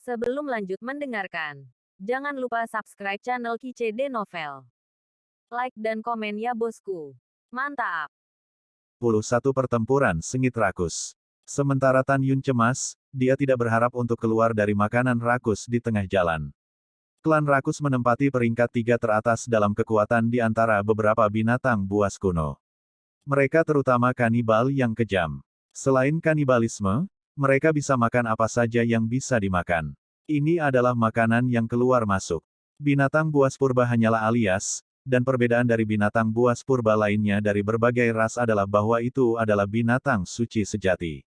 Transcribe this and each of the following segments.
Sebelum lanjut mendengarkan, jangan lupa subscribe channel KCD Novel. Like dan komen ya bosku. Mantap. 11 Pertempuran Sengit Rakus. Sementara Tan Yun cemas, dia tidak berharap untuk keluar dari makanan rakus di tengah jalan. Klan rakus menempati peringkat 3 teratas dalam kekuatan di antara beberapa binatang buas kuno. Mereka terutama kanibal yang kejam. Selain kanibalisme, mereka bisa makan apa saja yang bisa dimakan. Ini adalah makanan yang keluar masuk. Binatang buas purba hanyalah alias, dan perbedaan dari binatang buas purba lainnya dari berbagai ras adalah bahwa itu adalah binatang suci sejati.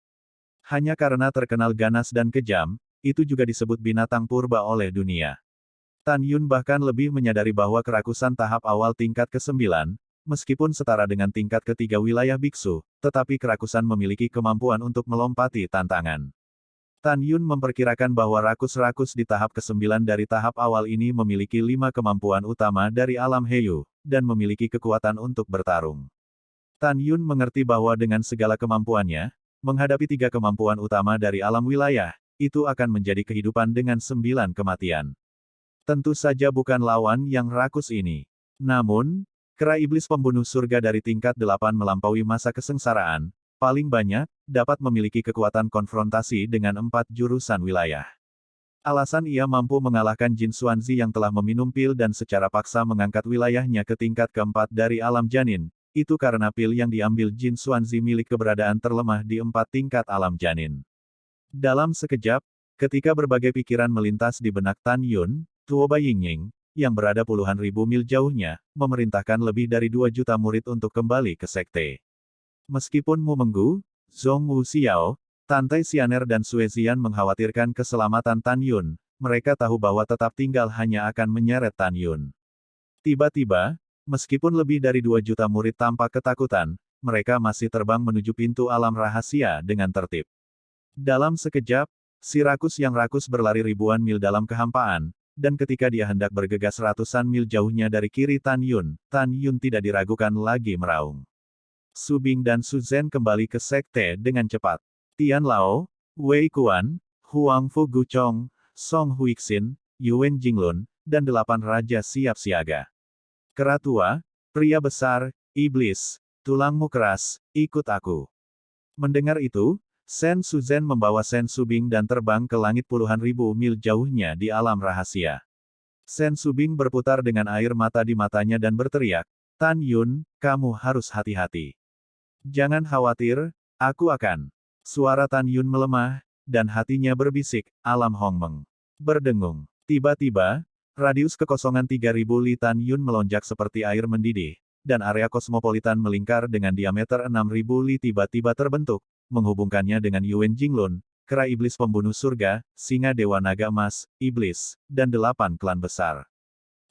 Hanya karena terkenal ganas dan kejam, itu juga disebut binatang purba oleh dunia. Tan Yun bahkan lebih menyadari bahwa kerakusan tahap awal tingkat ke-9, meskipun setara dengan tingkat ketiga wilayah biksu, tetapi kerakusan memiliki kemampuan untuk melompati tantangan. Tan Yun memperkirakan bahwa rakus-rakus di tahap ke-9 dari tahap awal ini memiliki 5 kemampuan utama dari alam Heyu, dan memiliki kekuatan untuk bertarung. Tan Yun mengerti bahwa dengan segala kemampuannya, menghadapi 3 kemampuan utama dari alam wilayah, itu akan menjadi kehidupan dengan 9 kematian. Tentu saja bukan lawan yang rakus ini. Namun, kera iblis pembunuh surga dari tingkat 8 melampaui masa kesengsaraan, paling banyak, dapat memiliki kekuatan konfrontasi dengan 4 jurusan wilayah. Alasan ia mampu mengalahkan Jin Xuanzi yang telah meminum pil dan secara paksa mengangkat wilayahnya ke tingkat keempat dari alam janin, itu karena pil yang diambil Jin Xuanzi milik keberadaan terlemah di 4 tingkat alam janin. Dalam sekejap, ketika berbagai pikiran melintas di benak Tan Yun, Tuoba Yingying, yang berada puluhan ribu mil jauhnya, memerintahkan lebih dari 2 juta murid untuk kembali ke sekte. Meskipun Mu Menggu, Zhong Wu Xiao, Tantai Xianer dan Sue Zian mengkhawatirkan keselamatan Tan Yun, mereka tahu bahwa tetap tinggal hanya akan menyeret Tan Yun. Tiba-tiba, meskipun lebih dari 2 juta murid tampak ketakutan, mereka masih terbang menuju pintu alam rahasia dengan tertib. Dalam sekejap, si rakus yang rakus berlari ribuan mil dalam kehampaan, dan ketika dia hendak bergegas ratusan mil jauhnya dari kiri Tan Yun tidak diragukan lagi meraung. Su Bing dan Su Zhen kembali ke sekte dengan cepat. Tian Lao, Wei Kuan, Huang Fu Guchong, Song Huixin, Yuan Jinglun, dan 8 raja siap siaga. Kera tua, pria besar, iblis, tulangmu keras, ikut aku. Mendengar itu, Shen Suzhen membawa Shen Subing dan terbang ke langit puluhan ribu mil jauhnya di alam rahasia. Shen Subing berputar dengan air mata di matanya dan berteriak, Tan Yun, kamu harus hati-hati. Jangan khawatir, aku akan. Suara Tan Yun melemah, dan hatinya berbisik, alam Hongmeng. Berdengung. Tiba-tiba, radius kekosongan 3000 li Tan Yun melonjak seperti air mendidih, dan area kosmopolitan melingkar dengan diameter 6000 li tiba-tiba terbentuk, menghubungkannya dengan Yuan Jinglun, kera iblis pembunuh surga, singa dewa naga emas, iblis, dan 8 klan besar.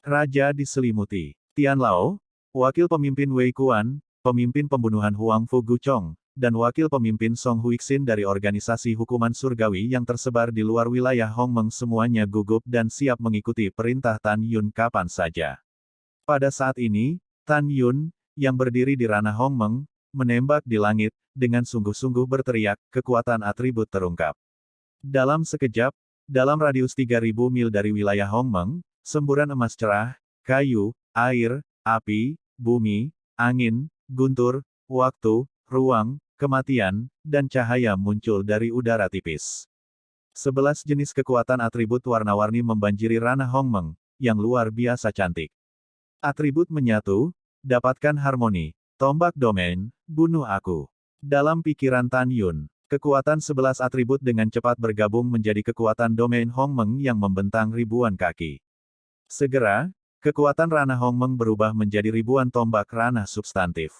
Raja diselimuti. Tian Lao, wakil pemimpin Wei Kuan, pemimpin pembunuhan Huang Fu Guchong, dan wakil pemimpin Song Huixin dari organisasi hukuman surgawi yang tersebar di luar wilayah Hongmeng semuanya gugup dan siap mengikuti perintah Tan Yun kapan saja. Pada saat ini, Tan Yun, yang berdiri di ranah Hongmeng, menembak di langit, dengan sungguh-sungguh berteriak, kekuatan atribut terungkap. Dalam sekejap, dalam radius 3000 mil dari wilayah Hongmeng, semburan emas cerah, kayu, air, api, bumi, angin, guntur, waktu, ruang, kematian, dan cahaya muncul dari udara tipis. 11 jenis kekuatan atribut warna-warni membanjiri ranah Hongmeng, yang luar biasa cantik. Atribut menyatu, dapatkan harmoni, tombak domain, bunuh aku. Dalam pikiran Tan Yun, kekuatan 11 atribut dengan cepat bergabung menjadi kekuatan domain Hongmeng yang membentang ribuan kaki. Segera, kekuatan ranah Hongmeng berubah menjadi ribuan tombak ranah substantif.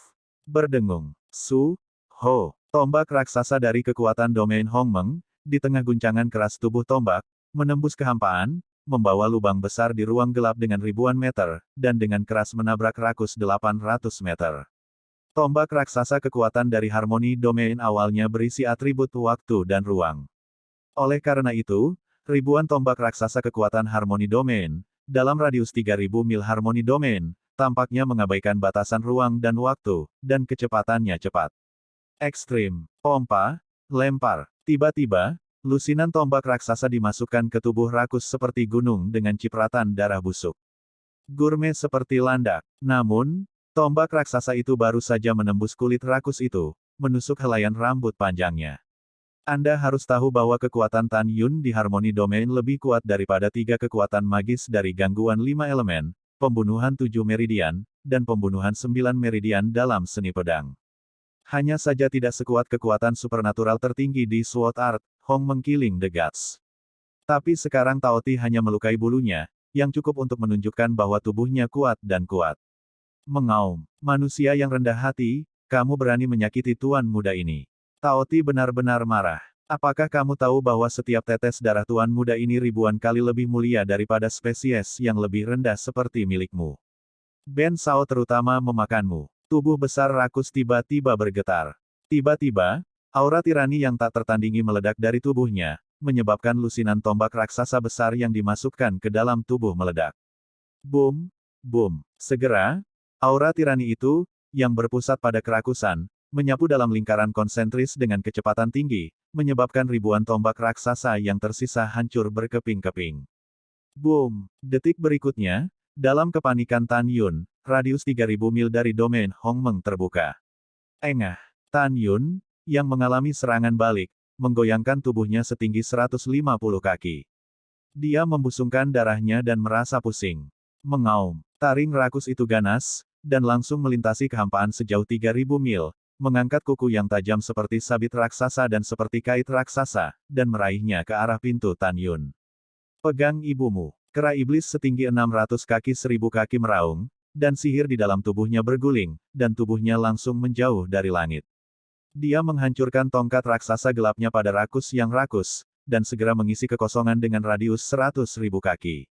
Berdengung, Su, Ho, tombak raksasa dari kekuatan domain Hongmeng, di tengah guncangan keras tubuh tombak, menembus kehampaan, membawa lubang besar di ruang gelap dengan ribuan meter, dan dengan keras menabrak rakus 800 meter. Tombak raksasa kekuatan dari harmoni domain awalnya berisi atribut waktu dan ruang. Oleh karena itu, ribuan tombak raksasa kekuatan harmoni domain, dalam radius 3000 mil harmoni domain, tampaknya mengabaikan batasan ruang dan waktu, dan kecepatannya cepat. Ekstrim, pompa, lempar. Tiba-tiba, Lusinan tombak raksasa dimasukkan ke tubuh rakus seperti gunung dengan cipratan darah busuk. Gurme seperti landak. Namun, tombak raksasa itu baru saja menembus kulit rakus itu, menusuk helaian rambut panjangnya. Anda harus tahu bahwa kekuatan Tan Yun di harmoni domain lebih kuat daripada 3 kekuatan magis dari gangguan 5 elemen, pembunuhan 7 meridian, dan pembunuhan 9 meridian dalam seni pedang. Hanya saja tidak sekuat kekuatan supernatural tertinggi di Sword Art, Hong Meng Killing the Gods. Tapi sekarang Tao Ti hanya melukai bulunya, yang cukup untuk menunjukkan bahwa tubuhnya kuat dan kuat. Mengaum, manusia yang rendah hati, kamu berani menyakiti tuan muda ini. Tao Ti benar-benar marah. Apakah kamu tahu bahwa setiap tetes darah tuan muda ini ribuan kali lebih mulia daripada spesies yang lebih rendah seperti milikmu? Ben Sao terutama memakanmu. Tubuh besar rakus tiba-tiba bergetar. Tiba-tiba, aura tirani yang tak tertandingi meledak dari tubuhnya, menyebabkan lusinan tombak raksasa besar yang dimasukkan ke dalam tubuh meledak. Boom, boom. Segera, aura tirani itu, yang berpusat pada kerakusan, menyapu dalam lingkaran konsentris dengan kecepatan tinggi, menyebabkan ribuan tombak raksasa yang tersisa hancur berkeping-keping. Boom! Detik berikutnya, dalam kepanikan Tan Yun, radius 3000 mil dari domain Hong Meng terbuka. Engah! Tan Yun, yang mengalami serangan balik, menggoyangkan tubuhnya setinggi 150 kaki. Dia membusungkan darahnya dan merasa pusing. Mengaum, taring rakus itu ganas, dan langsung melintasi kehampaan sejauh 3000 mil, mengangkat kuku yang tajam seperti sabit raksasa dan seperti kait raksasa, dan meraihnya ke arah pintu Tan Yun. Pegang ibumu. Kera iblis setinggi 600 kaki 1000 kaki meraung, dan sihir di dalam tubuhnya berguling, dan tubuhnya langsung menjauh dari langit. Dia menghancurkan tongkat raksasa gelapnya pada rakus yang rakus, dan segera mengisi kekosongan dengan radius 100.000 kaki.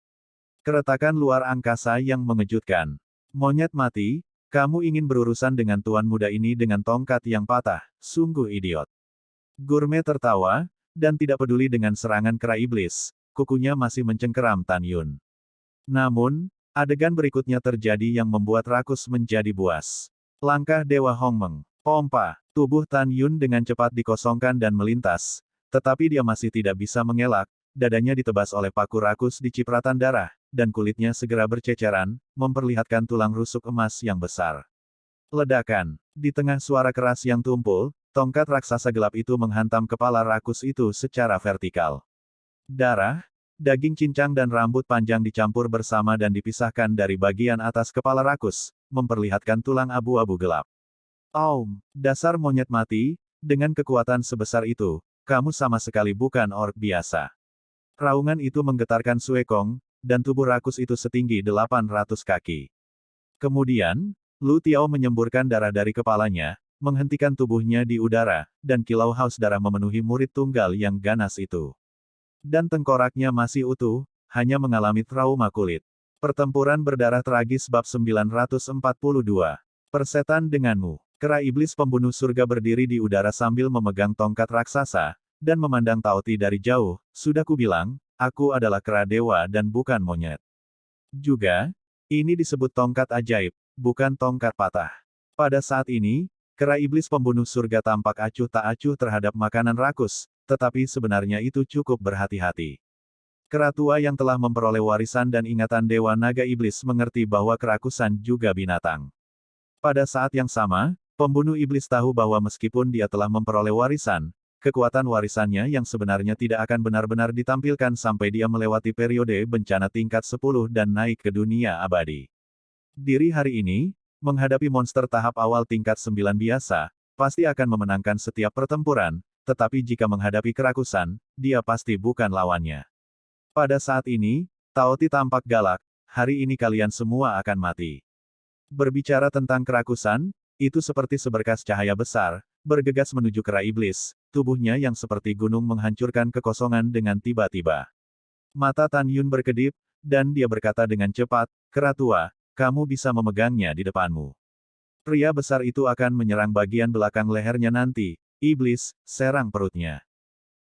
Keretakan luar angkasa yang mengejutkan. Monyet mati, kamu ingin berurusan dengan tuan muda ini dengan tongkat yang patah, sungguh idiot. Gurme tertawa, dan tidak peduli dengan serangan kera iblis, kukunya masih mencengkeram Tan Yun. Namun, adegan berikutnya terjadi yang membuat rakus menjadi buas. Langkah Dewa Hong Meng. Pompa, tubuh Tan Yun dengan cepat dikosongkan dan melintas, tetapi dia masih tidak bisa mengelak, dadanya ditebas oleh paku rakus di cipratan darah, dan kulitnya segera berceceran, memperlihatkan tulang rusuk emas yang besar. Ledakan. Di tengah suara keras yang tumpul, tongkat raksasa gelap itu menghantam kepala rakus itu secara vertikal. Darah, daging cincang dan rambut panjang dicampur bersama dan dipisahkan dari bagian atas kepala rakus, memperlihatkan tulang abu-abu gelap. Aum, dasar monyet mati, dengan kekuatan sebesar itu, kamu sama sekali bukan orc biasa. Raungan itu menggetarkan Sue Kong, dan tubuh rakus itu setinggi 800 kaki. Kemudian, Lu Tiao menyemburkan darah dari kepalanya, menghentikan tubuhnya di udara, dan kilau haus darah memenuhi murid tunggal yang ganas itu. Dan tengkoraknya masih utuh, hanya mengalami trauma kulit. Pertempuran berdarah tragis bab 942. Persetan denganmu. Kera iblis pembunuh surga berdiri di udara sambil memegang tongkat raksasa, dan memandang Tao Ti dari jauh. Sudah kubilang, aku adalah kera dewa dan bukan monyet. Juga, ini disebut tongkat ajaib, bukan tongkat patah. Pada saat ini, kera iblis pembunuh surga tampak acuh tak acuh terhadap makanan rakus, tetapi sebenarnya itu cukup berhati-hati. Kera tua yang telah memperoleh warisan dan ingatan Dewa Naga Iblis mengerti bahwa kerakusan juga binatang. Pada saat yang sama, pembunuh iblis tahu bahwa meskipun dia telah memperoleh warisan, kekuatan warisannya yang sebenarnya tidak akan benar-benar ditampilkan sampai dia melewati periode bencana tingkat 10 dan naik ke dunia abadi. Diri hari ini, menghadapi monster tahap awal tingkat 9 biasa, pasti akan memenangkan setiap pertempuran, tetapi jika menghadapi kerakusan, dia pasti bukan lawannya. Pada saat ini, Tao Ti tampak galak, hari ini kalian semua akan mati. Berbicara tentang kerakusan, itu seperti seberkas cahaya besar, bergegas menuju kera iblis, tubuhnya yang seperti gunung menghancurkan kekosongan dengan tiba-tiba. Mata Tan Yun berkedip, dan dia berkata dengan cepat, kera tua, kamu bisa memegangnya di depanmu. Pria besar itu akan menyerang bagian belakang lehernya nanti, iblis, serang perutnya.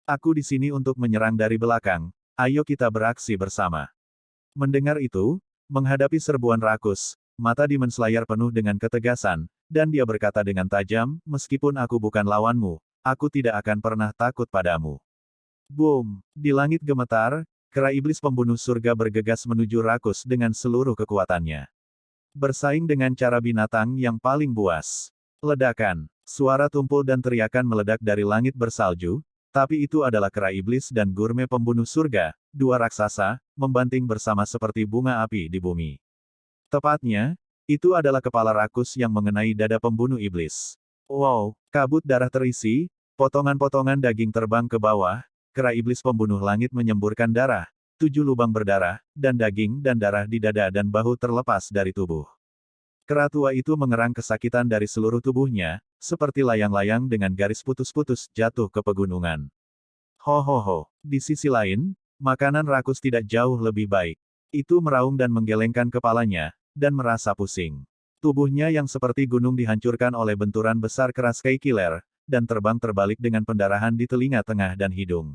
Aku di sini untuk menyerang dari belakang, ayo kita beraksi bersama. Mendengar itu, menghadapi serbuan rakus, mata Demon Slayer penuh dengan ketegasan, dan dia berkata dengan tajam, meskipun aku bukan lawanmu, aku tidak akan pernah takut padamu. Boom! Di langit gemetar, kera iblis pembunuh surga bergegas menuju Rakus dengan seluruh kekuatannya. Bersaing dengan cara binatang yang paling buas. Ledakan. Suara tumpul dan teriakan meledak dari langit bersalju, tapi itu adalah kera iblis dan gurme pembunuh surga, dua raksasa, membanting bersama seperti bunga api di bumi. Tepatnya, itu adalah kepala Rakus yang mengenai dada pembunuh iblis. Wow, kabut darah terisi, potongan-potongan daging terbang ke bawah, kera iblis pembunuh langit menyemburkan darah, 7 lubang berdarah, dan daging dan darah di dada dan bahu terlepas dari tubuh. Kera tua itu mengerang kesakitan dari seluruh tubuhnya, seperti layang-layang dengan garis putus-putus jatuh ke pegunungan. Ho. Di sisi lain, makanan Rakus tidak jauh lebih baik. Itu meraung dan menggelengkan kepalanya, dan merasa pusing. Tubuhnya yang seperti gunung dihancurkan oleh benturan besar keras Sky Killer, dan terbang terbalik dengan pendarahan di telinga tengah dan hidung.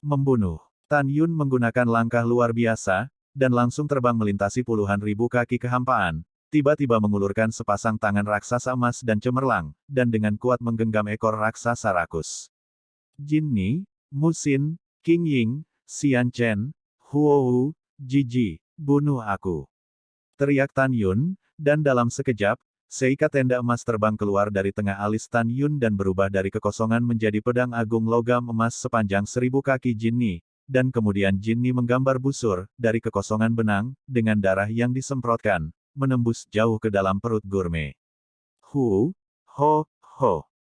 Membunuh. Tan Yun menggunakan langkah luar biasa, dan langsung terbang melintasi puluhan ribu kaki kehampaan, tiba-tiba mengulurkan sepasang tangan raksasa emas dan cemerlang, dan dengan kuat menggenggam ekor raksasa Rakus. Jin Ni, Mu Xin, Qing Ying, Xian Chen, Huo Wu, Jiji, bunuh aku. Teriak Tan Yun, dan dalam sekejap, seikat tenda emas terbang keluar dari tengah alis Tan Yun dan berubah dari kekosongan menjadi pedang agung logam emas sepanjang 1000 kaki Jin Ni, dan kemudian Jin Ni menggambar busur, dari kekosongan benang, dengan darah yang disemprotkan, menembus jauh ke dalam perut gurme. Ho.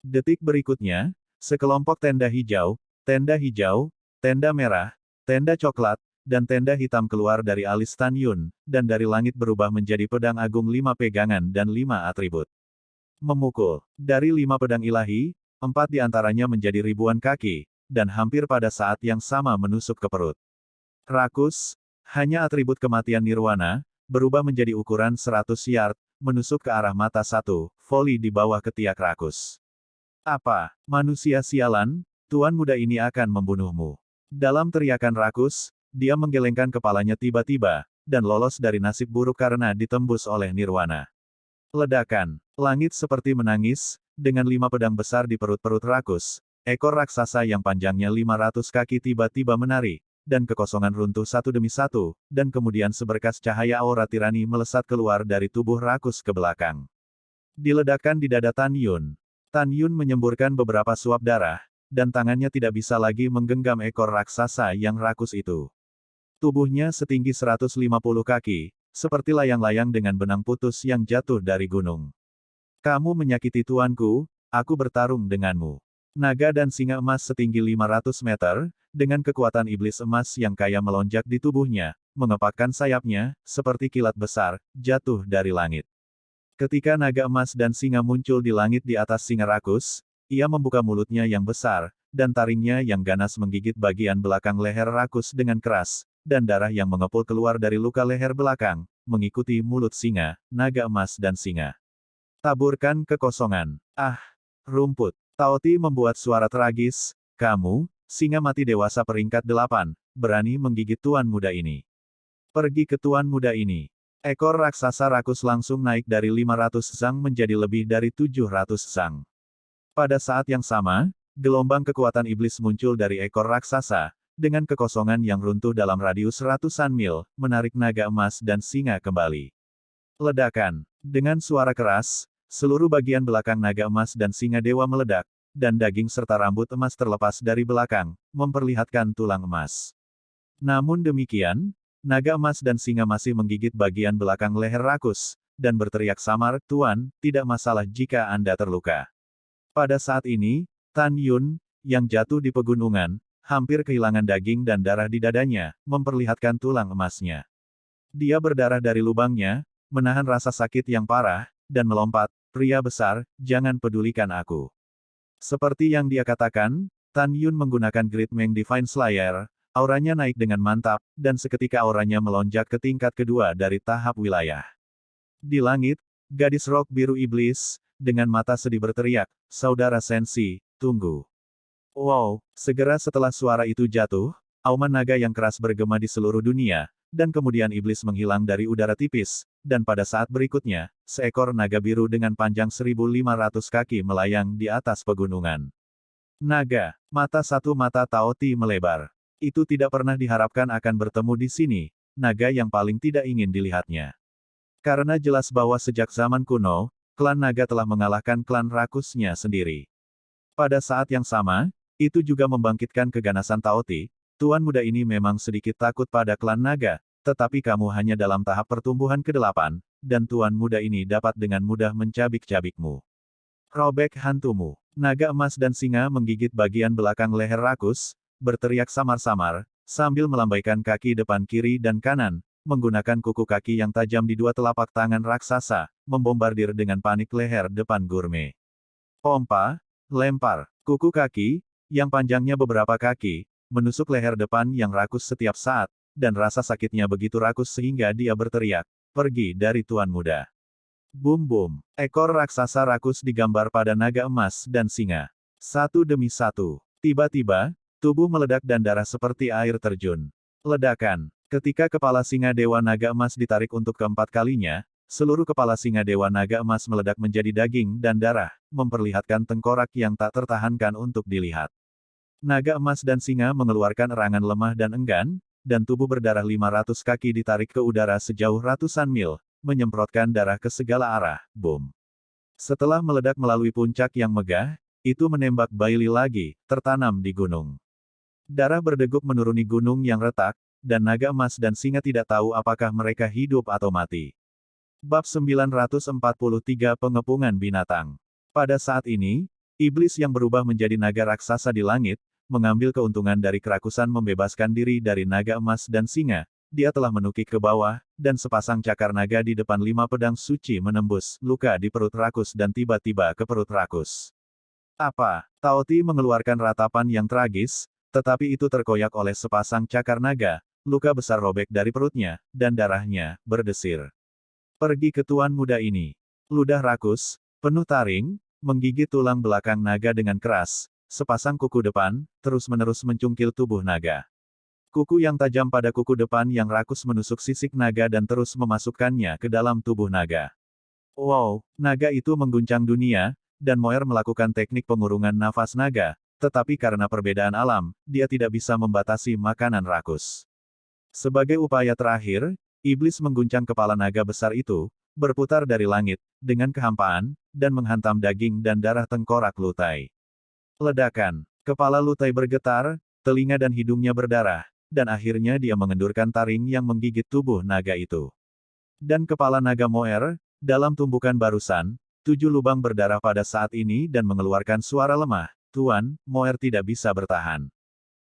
Detik berikutnya, sekelompok tenda hijau, tenda merah, tenda coklat, dan tenda hitam keluar dari alis Tan Yun, dan dari langit berubah menjadi pedang agung 5 pegangan dan 5 atribut. Memukul. Dari 5 pedang ilahi, 4 diantaranya menjadi ribuan kaki, dan hampir pada saat yang sama menusuk ke perut. Rakus, hanya atribut kematian nirwana, berubah menjadi ukuran 100 yard, menusuk ke arah mata 1 voli di bawah ketiak Rakus. Apa, manusia sialan, tuan muda ini akan membunuhmu. Dalam teriakan Rakus, dia menggelengkan kepalanya tiba-tiba, dan lolos dari nasib buruk karena ditembus oleh nirwana. Ledakan. Langit seperti menangis, dengan 5 pedang besar di perut-perut Rakus, ekor raksasa yang panjangnya 500 kaki tiba-tiba menari, dan kekosongan runtuh satu demi satu, dan kemudian seberkas cahaya aura tirani melesat keluar dari tubuh Rakus ke belakang. Diledakkan di dada Tan Yun. Tan Yun menyemburkan beberapa suap darah, dan tangannya tidak bisa lagi menggenggam ekor raksasa yang rakus itu. Tubuhnya setinggi 150 kaki, seperti layang-layang dengan benang putus yang jatuh dari gunung. Kamu menyakiti tuanku, aku bertarung denganmu. Naga dan singa emas setinggi 500 meter, dengan kekuatan iblis emas yang kaya melonjak di tubuhnya, mengepakkan sayapnya, seperti kilat besar, jatuh dari langit. Ketika naga emas dan singa muncul di langit di atas singa Rakus, ia membuka mulutnya yang besar, dan taringnya yang ganas menggigit bagian belakang leher Rakus dengan keras, dan darah yang mengepul keluar dari luka leher belakang, mengikuti mulut singa, naga emas dan singa. Taburkan kekosongan. Ah! Rumput. Taoti membuat suara tragis, kamu, singa mati dewasa peringkat 8, berani menggigit tuan muda ini. Pergi ke tuan muda ini. Ekor raksasa Rakus langsung naik dari 500 zang menjadi lebih dari 700 zang. Pada saat yang sama, gelombang kekuatan iblis muncul dari ekor raksasa, dengan kekosongan yang runtuh dalam radius ratusan mil, menarik naga emas dan singa kembali. Ledakan. Dengan suara keras, seluruh bagian belakang naga emas dan singa dewa meledak, dan daging serta rambut emas terlepas dari belakang, memperlihatkan tulang emas. Namun demikian, naga emas dan singa masih menggigit bagian belakang leher Rakus, dan berteriak samar, "Tuan, tidak masalah jika Anda terluka." Pada saat ini, Tan Yun, yang jatuh di pegunungan, hampir kehilangan daging dan darah di dadanya, memperlihatkan tulang emasnya. Dia berdarah dari lubangnya, menahan rasa sakit yang parah, dan melompat, "Pria besar, jangan pedulikan aku." Seperti yang dia katakan, Tan Yun menggunakan Great Meng Divine Slayer, auranya naik dengan mantap, dan seketika auranya melonjak ke tingkat kedua dari tahap wilayah. Di langit, gadis rok biru iblis, dengan mata sedih berteriak, "Saudara Sensi, tunggu." Wow, segera setelah suara itu jatuh, auman naga yang keras bergema di seluruh dunia, dan kemudian iblis menghilang dari udara tipis, dan pada saat berikutnya, seekor naga biru dengan panjang 1500 kaki melayang di atas pegunungan. Naga, mata satu mata Tao Ti melebar. Itu tidak pernah diharapkan akan bertemu di sini, naga yang paling tidak ingin dilihatnya. Karena jelas bahwa sejak zaman kuno, klan naga telah mengalahkan klan rakusnya sendiri. Pada saat yang sama, itu juga membangkitkan keganasan Tao Ti. Tuan muda ini memang sedikit takut pada klan naga, tetapi kamu hanya dalam tahap pertumbuhan ke-8, dan tuan muda ini dapat dengan mudah mencabik-cabikmu. Robek hantumu. Naga emas dan singa menggigit bagian belakang leher rakus, berteriak samar-samar, sambil melambaikan kaki depan kiri dan kanan, menggunakan kuku kaki yang tajam di dua telapak tangan raksasa, membombardir dengan panik leher depan gurme. Pompa, lempar, kuku kaki, yang panjangnya beberapa kaki, menusuk leher depan yang rakus setiap saat, dan rasa sakitnya begitu rakus sehingga dia berteriak, "Pergi dari tuan muda." Bum-bum, ekor raksasa rakus digambar pada naga emas dan singa. Satu demi satu. Tiba-tiba, tubuh meledak dan darah seperti air terjun. Ledakan. Ketika kepala singa Dewa Naga Emas ditarik untuk keempat kalinya, seluruh kepala singa Dewa Naga Emas meledak menjadi daging dan darah, memperlihatkan tengkorak yang tak tertahankan untuk dilihat. Naga emas dan singa mengeluarkan erangan lemah dan enggan, dan tubuh berdarah 500 kaki ditarik ke udara sejauh ratusan mil, menyemprotkan darah ke segala arah, boom. Setelah meledak melalui puncak yang megah, itu menembak Bailey lagi, tertanam di gunung. Darah berdegup menuruni gunung yang retak, dan naga emas dan singa tidak tahu apakah mereka hidup atau mati. Bab 943 Pengepungan Binatang. Pada saat ini, iblis yang berubah menjadi naga raksasa di langit, mengambil keuntungan dari kerakusan membebaskan diri dari naga emas dan singa. Dia telah menukik ke bawah, dan sepasang cakar naga di depan 5 pedang suci menembus luka di perut rakus dan tiba-tiba ke perut rakus. Apa? Tao Ti mengeluarkan ratapan yang tragis, tetapi itu terkoyak oleh sepasang cakar naga, luka besar robek dari perutnya, dan darahnya berdesir. Pergi ke tuan muda ini. Ludah rakus, penuh taring, menggigit tulang belakang naga dengan keras, sepasang kuku depan, terus-menerus mencungkil tubuh naga. Kuku yang tajam pada kuku depan yang rakus menusuk sisik naga dan terus memasukkannya ke dalam tubuh naga. Wow, naga itu mengguncang dunia, dan Moer melakukan teknik pengurungan nafas naga, tetapi karena perbedaan alam, dia tidak bisa membatasi makanan rakus. Sebagai upaya terakhir, iblis mengguncang kepala naga besar itu, berputar dari langit, dengan kehampaan, dan menghantam daging dan darah tengkorak lutai. Ledakan. Kepala lutai bergetar, telinga dan hidungnya berdarah, dan akhirnya dia mengendurkan taring yang menggigit tubuh naga itu. Dan kepala naga Moer, dalam tumbukan barusan, 7 lubang berdarah pada saat ini dan mengeluarkan suara lemah, "Tuan, Moer tidak bisa bertahan.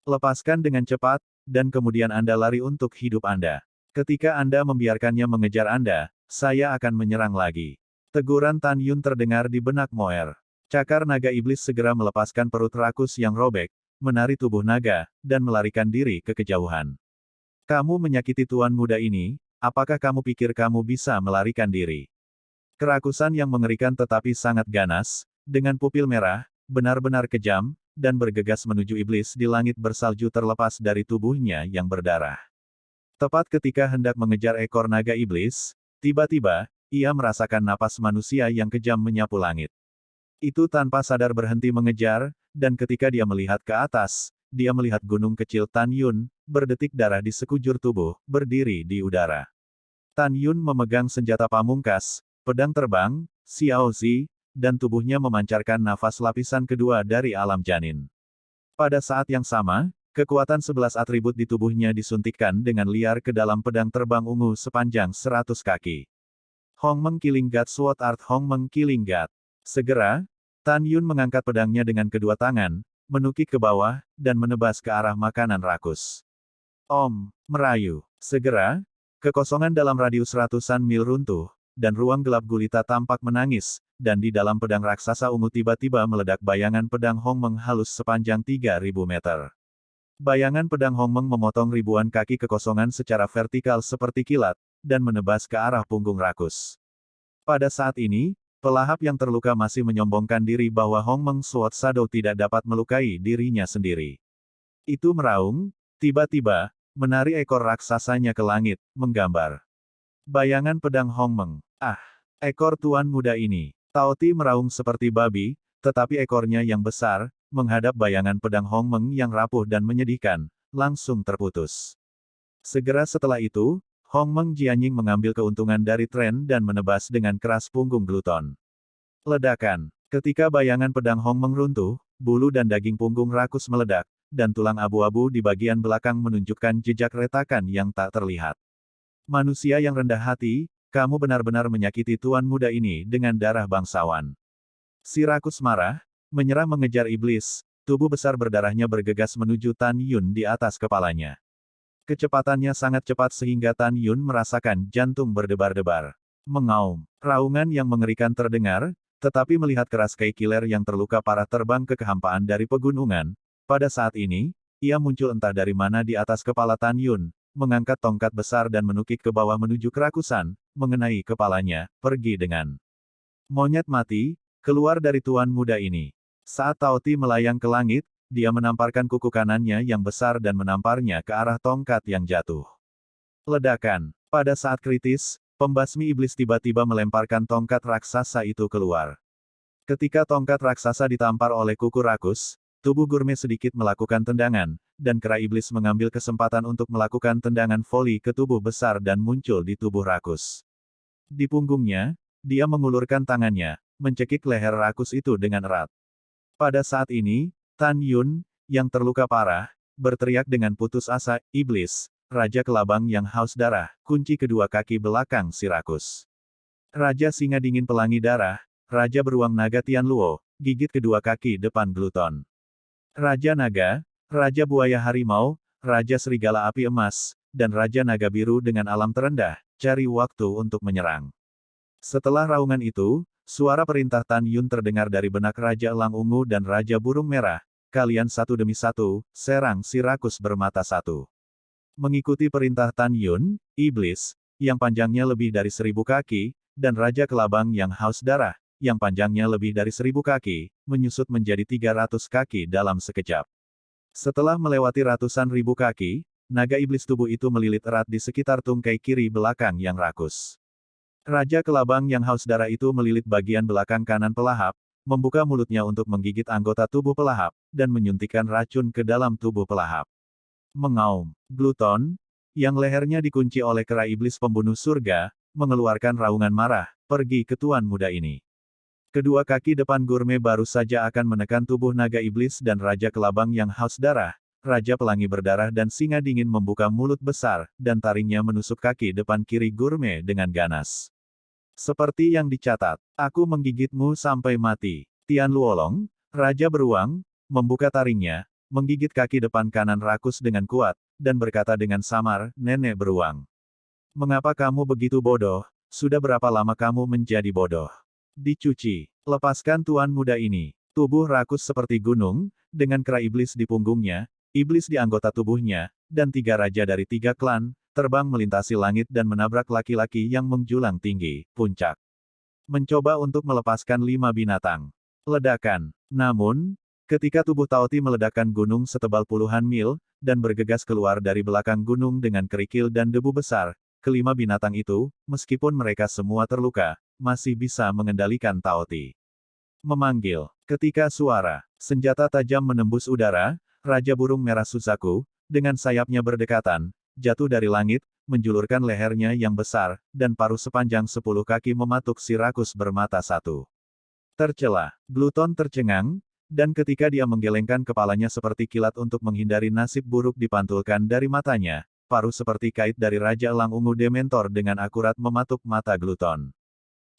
Lepaskan dengan cepat, dan kemudian Anda lari untuk hidup Anda. Ketika Anda membiarkannya mengejar Anda, saya akan menyerang lagi." Teguran Tan Yun terdengar di benak Moer. Cakar naga iblis segera melepaskan perut rakus yang robek, menari tubuh naga, dan melarikan diri ke kejauhan. "Kamu menyakiti tuan muda ini, apakah kamu pikir kamu bisa melarikan diri?" Kerakusan yang mengerikan tetapi sangat ganas, dengan pupil merah, benar-benar kejam, dan bergegas menuju iblis di langit bersalju terlepas dari tubuhnya yang berdarah. Tepat ketika hendak mengejar ekor naga iblis, tiba-tiba, ia merasakan napas manusia yang kejam menyapu langit. Itu tanpa sadar berhenti mengejar, dan ketika dia melihat ke atas, dia melihat gunung kecil Tan Yun, berdetik darah di sekujur tubuh, berdiri di udara. Tan Yun memegang senjata pamungkas, pedang terbang, Xiao Zi, dan tubuhnya memancarkan nafas lapisan kedua dari alam janin. Pada saat yang sama, kekuatan 11 atribut di tubuhnya disuntikkan dengan liar ke dalam pedang terbang ungu sepanjang 100 kaki. Hongmeng Killing God Sword Art Hongmeng Killing God. Segera, Tan Yun mengangkat pedangnya dengan kedua tangan, menukik ke bawah, dan menebas ke arah makanan rakus. Om, merayu. Segera, kekosongan dalam radius ratusan mil runtuh, dan ruang gelap gulita tampak menangis, dan di dalam pedang raksasa ungu tiba-tiba meledak bayangan pedang Hongmeng halus sepanjang 3000 meter. Bayangan pedang Hongmeng memotong ribuan kaki kekosongan secara vertikal seperti kilat, dan menebas ke arah punggung rakus. Pada saat ini, pelahap yang terluka masih menyombongkan diri bahwa Hongmeng Sword Shadow tidak dapat melukai dirinya sendiri. Itu meraung, tiba-tiba, menari ekor raksasanya ke langit, menggambar bayangan pedang Hongmeng. Ah! Ekor tuan muda ini. Tao Ti meraung seperti babi, tetapi ekornya yang besar, menghadap bayangan pedang Hongmeng yang rapuh dan menyedihkan, langsung terputus. Segera setelah itu, Hongmeng Jianying mengambil keuntungan dari tren dan menebas dengan keras punggung gluton. Ledakan. Ketika bayangan pedang Hongmeng runtuh, bulu dan daging punggung rakus meledak, dan tulang abu-abu di bagian belakang menunjukkan jejak retakan yang tak terlihat. Manusia yang rendah hati, kamu benar-benar menyakiti tuan muda ini dengan darah bangsawan. Si rakus marah, menyerah mengejar iblis, tubuh besar berdarahnya bergegas menuju Tan Yun di atas kepalanya. Kecepatannya sangat cepat sehingga Tan Yun merasakan jantung berdebar-debar. Mengaum. Raungan yang mengerikan terdengar, tetapi melihat keras Kai Killer yang terluka parah terbang ke kehampaan dari pegunungan, pada saat ini, ia muncul entah dari mana di atas kepala Tan Yun, mengangkat tongkat besar dan menukik ke bawah menuju kerakusan, mengenai kepalanya, pergi dengan monyet mati, keluar dari tuan muda ini. Saat Tao Ti melayang ke langit, dia menamparkan kuku kanannya yang besar dan menamparnya ke arah tongkat yang jatuh. Ledakan. Pada saat kritis, pembasmi iblis tiba-tiba melemparkan tongkat raksasa itu keluar. Ketika tongkat raksasa ditampar oleh kuku rakus, tubuh gurme sedikit melakukan tendangan, dan kera iblis mengambil kesempatan untuk melakukan tendangan voli ke tubuh besar dan muncul di tubuh rakus. Di punggungnya, dia mengulurkan tangannya, mencekik leher rakus itu dengan erat. Pada saat ini, Tan Yun, yang terluka parah, berteriak dengan putus asa, "Iblis, Raja Kelabang yang haus darah, kunci kedua kaki belakang si rakus. Raja Singa Dingin Pelangi Darah, Raja Beruang Naga Tian Luo, gigit kedua kaki depan gluton. Raja Naga, Raja Buaya Harimau, Raja Serigala Api Emas, dan Raja Naga Biru dengan alam terendah, cari waktu untuk menyerang." Setelah raungan itu, suara perintah Tan Yun terdengar dari benak Raja Elang Ungu dan Raja Burung Merah. "Kalian satu demi satu, serang si rakus bermata satu." Mengikuti perintah Tan Yun, iblis, yang panjangnya lebih dari 1000 kaki, dan Raja Kelabang yang haus darah, yang panjangnya lebih dari 1000 kaki, menyusut menjadi 300 kaki dalam sekejap. Setelah melewati ratusan ribu kaki, naga iblis tubuh itu melilit erat di sekitar tungkai kiri belakang yang rakus. Raja Kelabang yang haus darah itu melilit bagian belakang kanan pelahap, membuka mulutnya untuk menggigit anggota tubuh pelahap, dan menyuntikkan racun ke dalam tubuh pelahap. Mengaum. Gluton, yang lehernya dikunci oleh kera iblis pembunuh surga, mengeluarkan raungan marah, pergi ke tuan muda ini. Kedua kaki depan gurme baru saja akan menekan tubuh naga iblis dan Raja Kelabang yang haus darah, Raja Pelangi Berdarah dan Singa Dingin membuka mulut besar, dan taringnya menusuk kaki depan kiri gurme dengan ganas. Seperti yang dicatat, aku menggigitmu sampai mati. Tian Luolong, Raja Beruang, membuka taringnya, menggigit kaki depan kanan rakus dengan kuat, dan berkata dengan samar, "Nenek beruang. Mengapa kamu begitu bodoh? Sudah berapa lama kamu menjadi bodoh? Dicuci. Lepaskan tuan muda ini." Tubuh rakus seperti gunung, dengan kera iblis di punggungnya, iblis di anggota tubuhnya, dan 3 raja dari 3 klan, terbang melintasi langit dan menabrak laki-laki yang menjulang tinggi, puncak. Mencoba untuk melepaskan 5 binatang. Ledakan. Namun, ketika tubuh Tao Ti meledakkan gunung setebal puluhan mil, dan bergegas keluar dari belakang gunung dengan kerikil dan debu besar, kelima binatang itu, meskipun mereka semua terluka, masih bisa mengendalikan Tao Ti. Memanggil. Ketika suara senjata tajam menembus udara, Raja Burung Merah Suzaku, dengan sayapnya berdekatan, jatuh dari langit, menjulurkan lehernya yang besar, dan paruh sepanjang 10 kaki mematuk si rakus bermata satu. Tercela. Gluton tercengang, dan ketika dia menggelengkan kepalanya seperti kilat untuk menghindari nasib buruk dipantulkan dari matanya, paruh seperti kait dari Raja Elang Ungu Dementor dengan akurat mematuk mata gluton.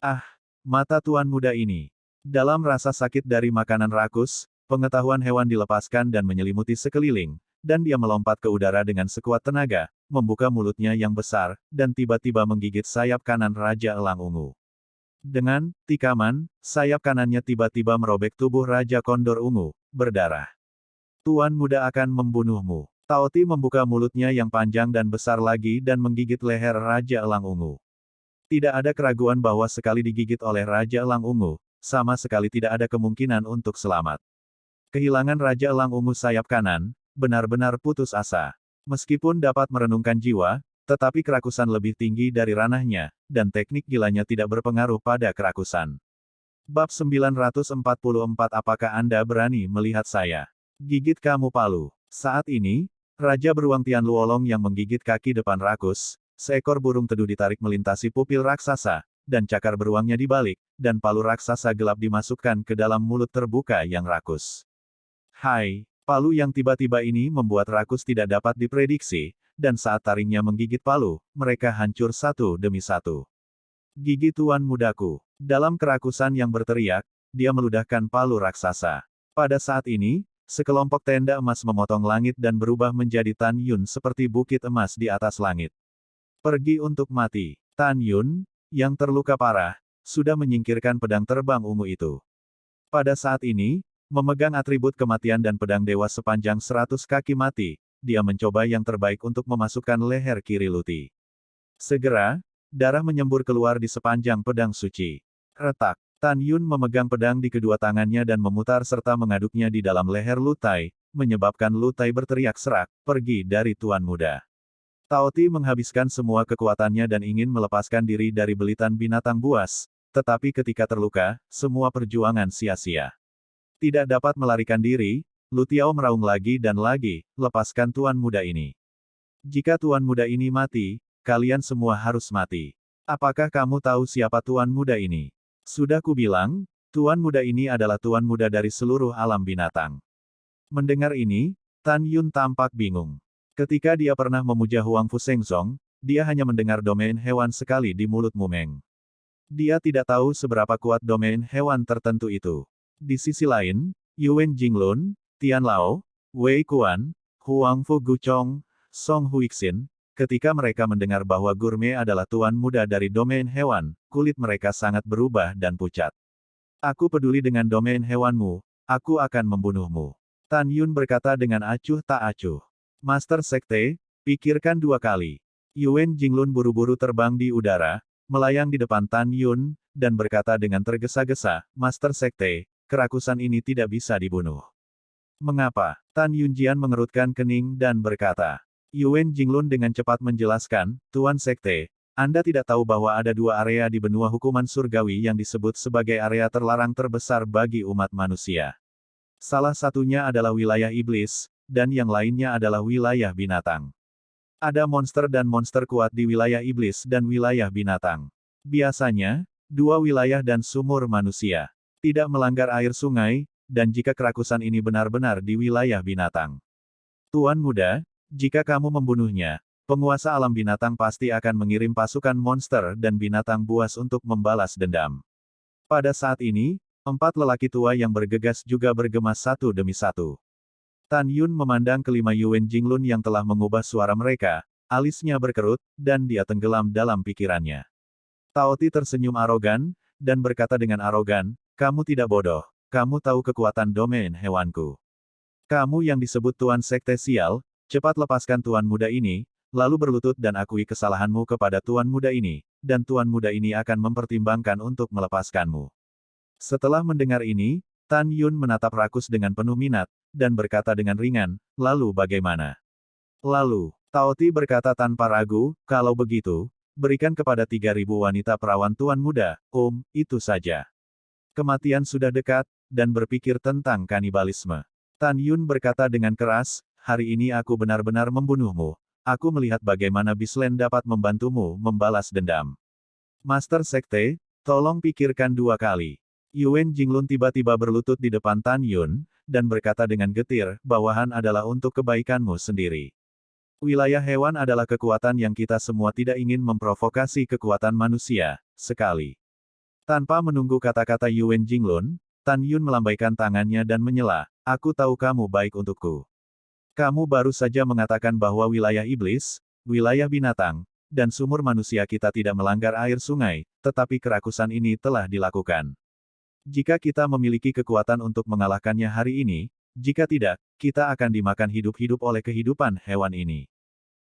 Ah! Mata tuan muda ini. Dalam rasa sakit dari makanan rakus, pengetahuan hewan dilepaskan dan menyelimuti sekeliling, dan dia melompat ke udara dengan sekuat tenaga, membuka mulutnya yang besar, dan tiba-tiba menggigit sayap kanan Raja Elang Ungu. Dengan tikaman, sayap kanannya tiba-tiba merobek tubuh Raja Kondor Ungu, berdarah. "Tuan muda akan membunuhmu." Tao Ti membuka mulutnya yang panjang dan besar lagi dan menggigit leher Raja Elang Ungu. Tidak ada keraguan bahwa sekali digigit oleh Raja Elang Ungu, sama sekali tidak ada kemungkinan untuk selamat. Kehilangan Raja Elang Ungu sayap kanan, benar-benar putus asa. Meskipun dapat merenungkan jiwa, tetapi kerakusan lebih tinggi dari ranahnya, dan teknik gilanya tidak berpengaruh pada kerakusan. Bab 944 Apakah Anda berani melihat saya? Gigit kamu palu. Saat ini, Raja Beruang Tian Luolong yang menggigit kaki depan rakus, seekor burung teduh ditarik melintasi pupil raksasa, dan cakar beruangnya dibalik, dan palu raksasa gelap dimasukkan ke dalam mulut terbuka yang rakus. Hai, palu yang tiba-tiba ini membuat rakus tidak dapat diprediksi, dan saat taringnya menggigit palu, mereka hancur satu demi satu. Gigi tuan mudaku. Dalam kerakusan yang berteriak, dia meludahkan palu raksasa. Pada saat ini, sekelompok tenda emas memotong langit dan berubah menjadi Tan Yun seperti bukit emas di atas langit. Pergi untuk mati. Tan Yun, yang terluka parah, sudah menyingkirkan pedang terbang ungu itu. Pada saat ini, memegang atribut kematian dan pedang dewa sepanjang 100 kaki mati, dia mencoba yang terbaik untuk memasukkan leher kiri Luti. Segera, darah menyembur keluar di sepanjang pedang suci. Retak. Tan Yun memegang pedang di kedua tangannya dan memutar serta mengaduknya di dalam leher Lutai, menyebabkan Lutai berteriak serak, pergi dari Tuan Muda. Tao Ti menghabiskan semua kekuatannya dan ingin melepaskan diri dari belitan binatang buas, tetapi ketika terluka, semua perjuangan sia-sia. Tidak dapat melarikan diri, Lu Tiao meraung lagi dan lagi, lepaskan Tuan Muda ini. Jika Tuan Muda ini mati, kalian semua harus mati. Apakah kamu tahu siapa Tuan Muda ini? Sudah kubilang, Tuan Muda ini adalah Tuan Muda dari seluruh alam binatang. Mendengar ini, Tan Yun tampak bingung. Ketika dia pernah memuja Huang Fu Shengzong, dia hanya mendengar domain hewan sekali di mulut Mumeng. Dia tidak tahu seberapa kuat domain hewan tertentu itu. Di sisi lain, Yuan Jinglun, Tian Lao, Wei Kuan, Huang Fu Guchong, Song Huixin, ketika mereka mendengar bahwa Gurme adalah Tuan Muda dari domain hewan, kulit mereka sangat berubah dan pucat. Aku peduli dengan domain hewanmu, aku akan membunuhmu. Tan Yun berkata dengan acuh tak acuh. Master Sekte, pikirkan dua kali. Yuan Jinglun buru-buru terbang di udara, melayang di depan Tan Yun, dan berkata dengan tergesa-gesa, Master Sekte, kerakusan ini tidak bisa dibunuh. Mengapa? Tan Yunjian mengerutkan kening dan berkata. Yuan Jinglun dengan cepat menjelaskan, Tuan Sekte, Anda tidak tahu bahwa ada dua area di benua hukuman surgawi yang disebut sebagai area terlarang terbesar bagi umat manusia. Salah satunya adalah wilayah iblis, dan yang lainnya adalah wilayah binatang. Ada monster dan monster kuat di wilayah iblis dan wilayah binatang. Biasanya, dua wilayah dan sumur manusia. Tidak melanggar air sungai, dan jika kerakusan ini benar-benar di wilayah binatang. Tuan Muda, jika kamu membunuhnya, penguasa alam binatang pasti akan mengirim pasukan monster dan binatang buas untuk membalas dendam. Pada saat ini, 4 lelaki tua yang bergegas juga bergema satu demi satu. Tan Yun memandang kelima Yuan Jinglun yang telah mengubah suara mereka, alisnya berkerut, dan dia tenggelam dalam pikirannya. Tao Ti tersenyum arogan, dan berkata dengan arogan, kamu tidak bodoh, kamu tahu kekuatan domain hewanku. Kamu yang disebut Tuan Sekte Sial, cepat lepaskan Tuan Muda ini, lalu berlutut dan akui kesalahanmu kepada Tuan Muda ini, dan Tuan Muda ini akan mempertimbangkan untuk melepaskanmu. Setelah mendengar ini, Tan Yun menatap rakus dengan penuh minat, dan berkata dengan ringan, lalu bagaimana? Lalu, Tao Ti berkata tanpa ragu, kalau begitu, berikan kepada 3.000 wanita perawan Tuan Muda, itu saja. Kematian sudah dekat, dan berpikir tentang kanibalisme. Tan Yun berkata dengan keras, hari ini aku benar-benar membunuhmu. Aku melihat bagaimana Bislen dapat membantumu membalas dendam. Master Sekte, tolong pikirkan dua kali. Yuan Jinglun tiba-tiba berlutut di depan Tan Yun, dan berkata dengan getir, bawahan adalah untuk kebaikanmu sendiri. Wilayah hewan adalah kekuatan yang kita semua tidak ingin memprovokasi kekuatan manusia, sekali. Tanpa menunggu kata-kata Yuan Jinglun, Tan Yun melambaikan tangannya dan menyela, aku tahu kamu baik untukku. Kamu baru saja mengatakan bahwa wilayah iblis, wilayah binatang, dan sumur manusia kita tidak melanggar air sungai, tetapi kerakusan ini telah dilakukan. Jika kita memiliki kekuatan untuk mengalahkannya hari ini, jika tidak, kita akan dimakan hidup-hidup oleh kehidupan hewan ini.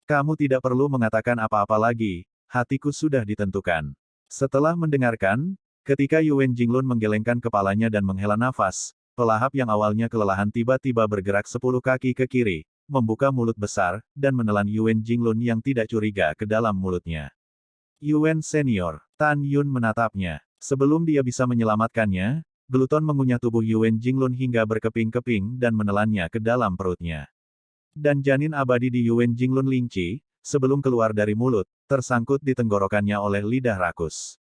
Kamu tidak perlu mengatakan apa-apa lagi, hatiku sudah ditentukan. Setelah mendengarkan, ketika Yuan Jinglun menggelengkan kepalanya dan menghela nafas, pelahap yang awalnya kelelahan tiba-tiba bergerak 10 kaki ke kiri, membuka mulut besar, dan menelan Yuan Jinglun yang tidak curiga ke dalam mulutnya. Yuan Senior, Tan Yun menatapnya. Sebelum dia bisa menyelamatkannya, Gluton mengunyah tubuh Yuan Jinglun hingga berkeping-keping dan menelannya ke dalam perutnya. Dan janin abadi di Yuan Jinglun Lingqi, sebelum keluar dari mulut, tersangkut di tenggorokannya oleh lidah rakus.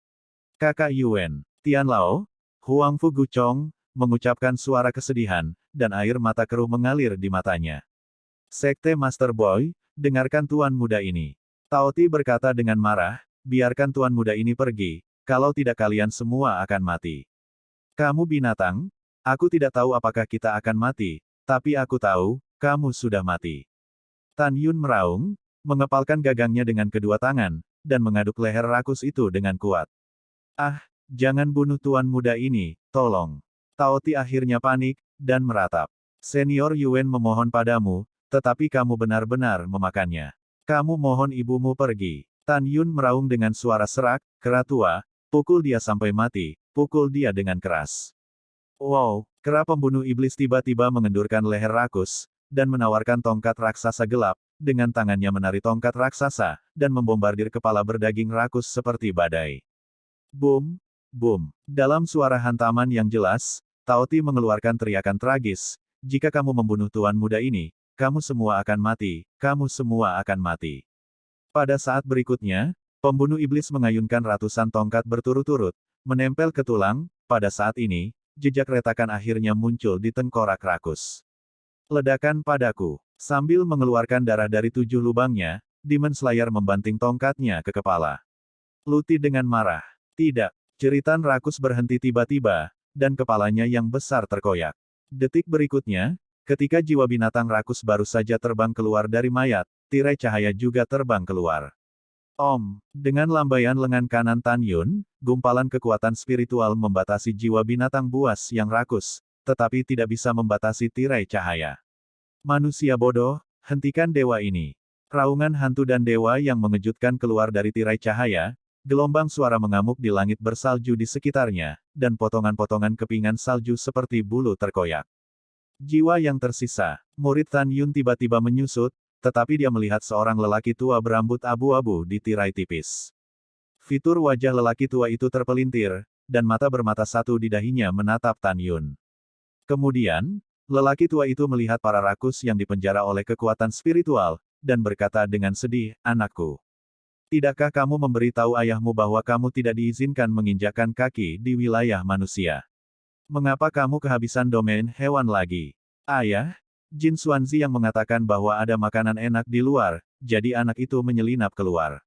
Kakak Yuan, Tianlao, Huangfu Guchong, mengucapkan suara kesedihan, dan air mata keruh mengalir di matanya. Sekte Master Boy, dengarkan tuan muda ini. Tao Ti berkata dengan marah, biarkan tuan muda ini pergi, kalau tidak kalian semua akan mati. Kamu binatang? Aku tidak tahu apakah kita akan mati, tapi aku tahu, kamu sudah mati. Tan Yun meraung, mengepalkan gagangnya dengan kedua tangan, dan mengaduk leher rakus itu dengan kuat. Ah, jangan bunuh tuan muda ini, tolong. Tao Ti akhirnya panik, dan meratap. Senior Yuan memohon padamu, tetapi kamu benar-benar memakannya. Kamu mohon ibumu pergi. Tan Yun meraung dengan suara serak, kera tua, pukul dia sampai mati, pukul dia dengan keras. Wow, kera pembunuh iblis tiba-tiba mengendurkan leher rakus, dan menawarkan tongkat raksasa gelap, dengan tangannya menari tongkat raksasa, dan membombardir kepala berdaging rakus seperti badai. Boom, boom. Dalam suara hantaman yang jelas, Tao Ti mengeluarkan teriakan tragis, jika kamu membunuh tuan muda ini, kamu semua akan mati, kamu semua akan mati. Pada saat berikutnya, pembunuh iblis mengayunkan ratusan tongkat berturut-turut, menempel ke tulang, pada saat ini, jejak retakan akhirnya muncul di tengkorak rakus. Ledakan padaku. Sambil mengeluarkan darah dari 7 lubangnya, Demon Slayer membanting tongkatnya ke kepala. Luti dengan marah. Tidak. Jeritan rakus berhenti tiba-tiba, dan kepalanya yang besar terkoyak. Detik berikutnya, ketika jiwa binatang rakus baru saja terbang keluar dari mayat, tirai cahaya juga terbang keluar. Om, dengan lambaian lengan kanan Tan Yun, gumpalan kekuatan spiritual membatasi jiwa binatang buas yang rakus, tetapi tidak bisa membatasi tirai cahaya. Manusia bodoh, hentikan dewa ini. Raungan hantu dan dewa yang mengejutkan keluar dari tirai cahaya, gelombang suara mengamuk di langit bersalju di sekitarnya, dan potongan-potongan kepingan salju seperti bulu terkoyak. Jiwa yang tersisa, murid Tan Yun tiba-tiba menyusut, tetapi dia melihat seorang lelaki tua berambut abu-abu di tirai tipis. Fitur wajah lelaki tua itu terpelintir, dan mata bermata satu di dahinya menatap Tan Yun. Kemudian, lelaki tua itu melihat para rakus yang dipenjara oleh kekuatan spiritual, dan berkata dengan sedih, anakku. Tidakkah kamu memberitahu ayahmu bahwa kamu tidak diizinkan menginjakkan kaki di wilayah manusia? Mengapa kamu kehabisan domain hewan lagi? Ayah, Jin Xuanzi yang mengatakan bahwa ada makanan enak di luar, jadi anak itu menyelinap keluar.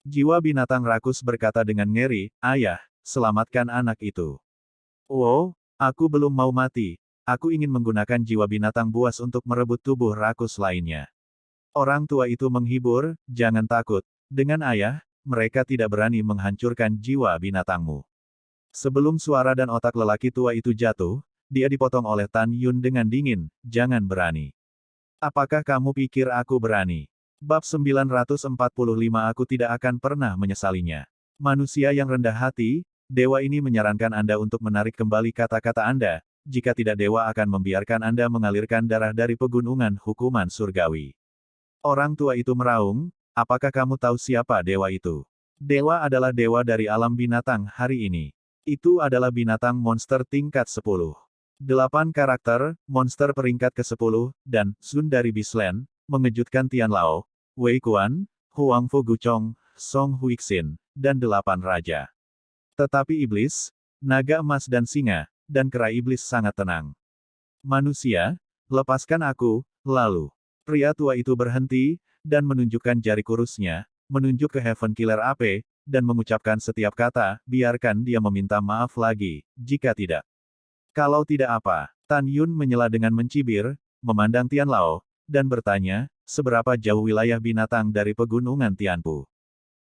Jiwa binatang rakus berkata dengan ngeri, ayah, selamatkan anak itu. Wow, aku belum mau mati, aku ingin menggunakan jiwa binatang buas untuk merebut tubuh rakus lainnya. Orang tua itu menghibur, jangan takut. Dengan ayah, mereka tidak berani menghancurkan jiwa binatangmu. Sebelum suara dan otak lelaki tua itu jatuh, dia dipotong oleh Tan Yun dengan dingin, jangan berani. Apakah kamu pikir aku berani? Bab 945 Aku tidak akan pernah menyesalinya. Manusia yang rendah hati, dewa ini menyarankan Anda untuk menarik kembali kata-kata Anda, jika tidak dewa akan membiarkan Anda mengalirkan darah dari pegunungan hukuman surgawi. Orang tua itu meraung, apakah kamu tahu siapa dewa itu? Dewa adalah dewa dari alam binatang hari ini. Itu adalah binatang monster tingkat 10. 8 karakter, monster peringkat ke-10, dan Sun dari Beastland, mengejutkan Tianlao, Wei Quan, Huangfu Guchong, Song Huixin, dan 8 raja. Tetapi iblis, naga emas dan singa, dan kera iblis sangat tenang. Manusia, lepaskan aku, lalu. Pria tua itu berhenti, dan menunjukkan jari kurusnya, menunjuk ke Heaven Killer AP, dan mengucapkan setiap kata, biarkan dia meminta maaf lagi, jika tidak. Kalau tidak apa, Tan Yun menyela dengan mencibir, memandang Tianlao, dan bertanya, seberapa jauh wilayah binatang dari pegunungan Tianpu.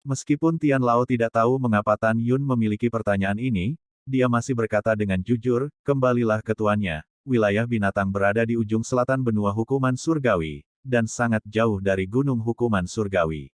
Meskipun Tianlao tidak tahu mengapa Tan Yun memiliki pertanyaan ini, dia masih berkata dengan jujur, kembalilah ke tuannya, wilayah binatang berada di ujung selatan benua hukuman surgawi, dan sangat jauh dari gunung hukuman surgawi.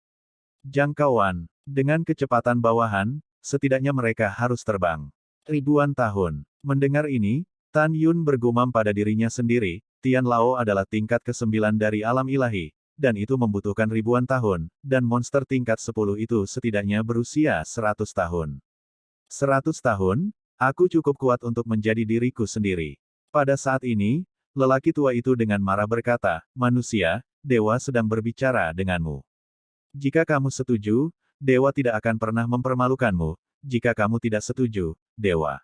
Jangkauan, dengan kecepatan bawahan, setidaknya mereka harus terbang. Ribuan tahun. Mendengar ini, Tan Yun bergumam pada dirinya sendiri, Tianlao adalah tingkat ke-9 dari alam ilahi, dan itu membutuhkan ribuan tahun, dan monster tingkat 10 itu setidaknya berusia 100 tahun. 100 tahun, aku cukup kuat untuk menjadi diriku sendiri. Pada saat ini, lelaki tua itu dengan marah berkata, manusia, dewa sedang berbicara denganmu. Jika kamu setuju, dewa tidak akan pernah mempermalukanmu. Jika kamu tidak setuju, dewa.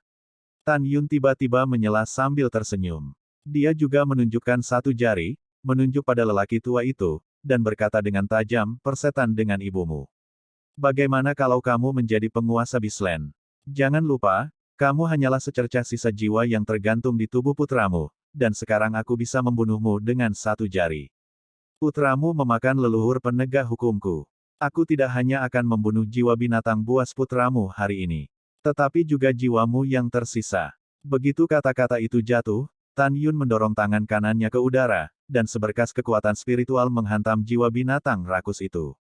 Tan Yun tiba-tiba menyela sambil tersenyum. Dia juga menunjukkan satu jari, menunjuk pada lelaki tua itu, dan berkata dengan tajam, persetan dengan ibumu. Bagaimana kalau kamu menjadi penguasa Bisland? Jangan lupa, kamu hanyalah secercah sisa jiwa yang tergantung di tubuh putramu, dan sekarang aku bisa membunuhmu dengan satu jari. Putramu memakan leluhur penegak hukumku. Aku tidak hanya akan membunuh jiwa binatang buas putramu hari ini, tetapi juga jiwamu yang tersisa. Begitu kata-kata itu jatuh, Tan Yun mendorong tangan kanannya ke udara, dan seberkas kekuatan spiritual menghantam jiwa binatang rakus itu.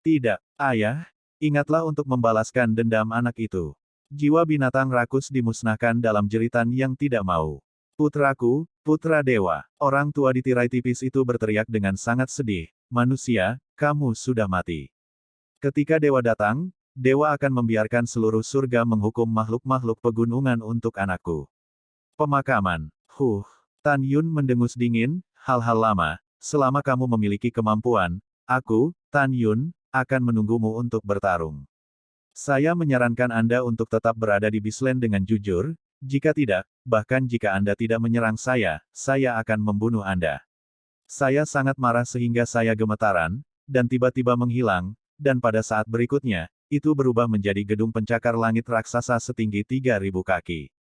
Tidak, ayah, ingatlah untuk membalaskan dendam anak itu. Jiwa binatang rakus dimusnahkan dalam jeritan yang tidak mau. Putraku, putra dewa, orang tua di tirai tipis itu berteriak dengan sangat sedih, manusia, kamu sudah mati. Ketika dewa datang, dewa akan membiarkan seluruh surga menghukum makhluk-makhluk pegunungan untuk anakku. Pemakaman. Tan Yun mendengus dingin, hal-hal lama, selama kamu memiliki kemampuan, aku, Tan Yun, akan menunggumu untuk bertarung. Saya menyarankan Anda untuk tetap berada di Bisland dengan jujur, jika tidak, bahkan jika Anda tidak menyerang saya akan membunuh Anda. Saya sangat marah sehingga saya gemetaran, dan tiba-tiba menghilang, dan pada saat berikutnya, itu berubah menjadi gedung pencakar langit raksasa setinggi 3.000 kaki.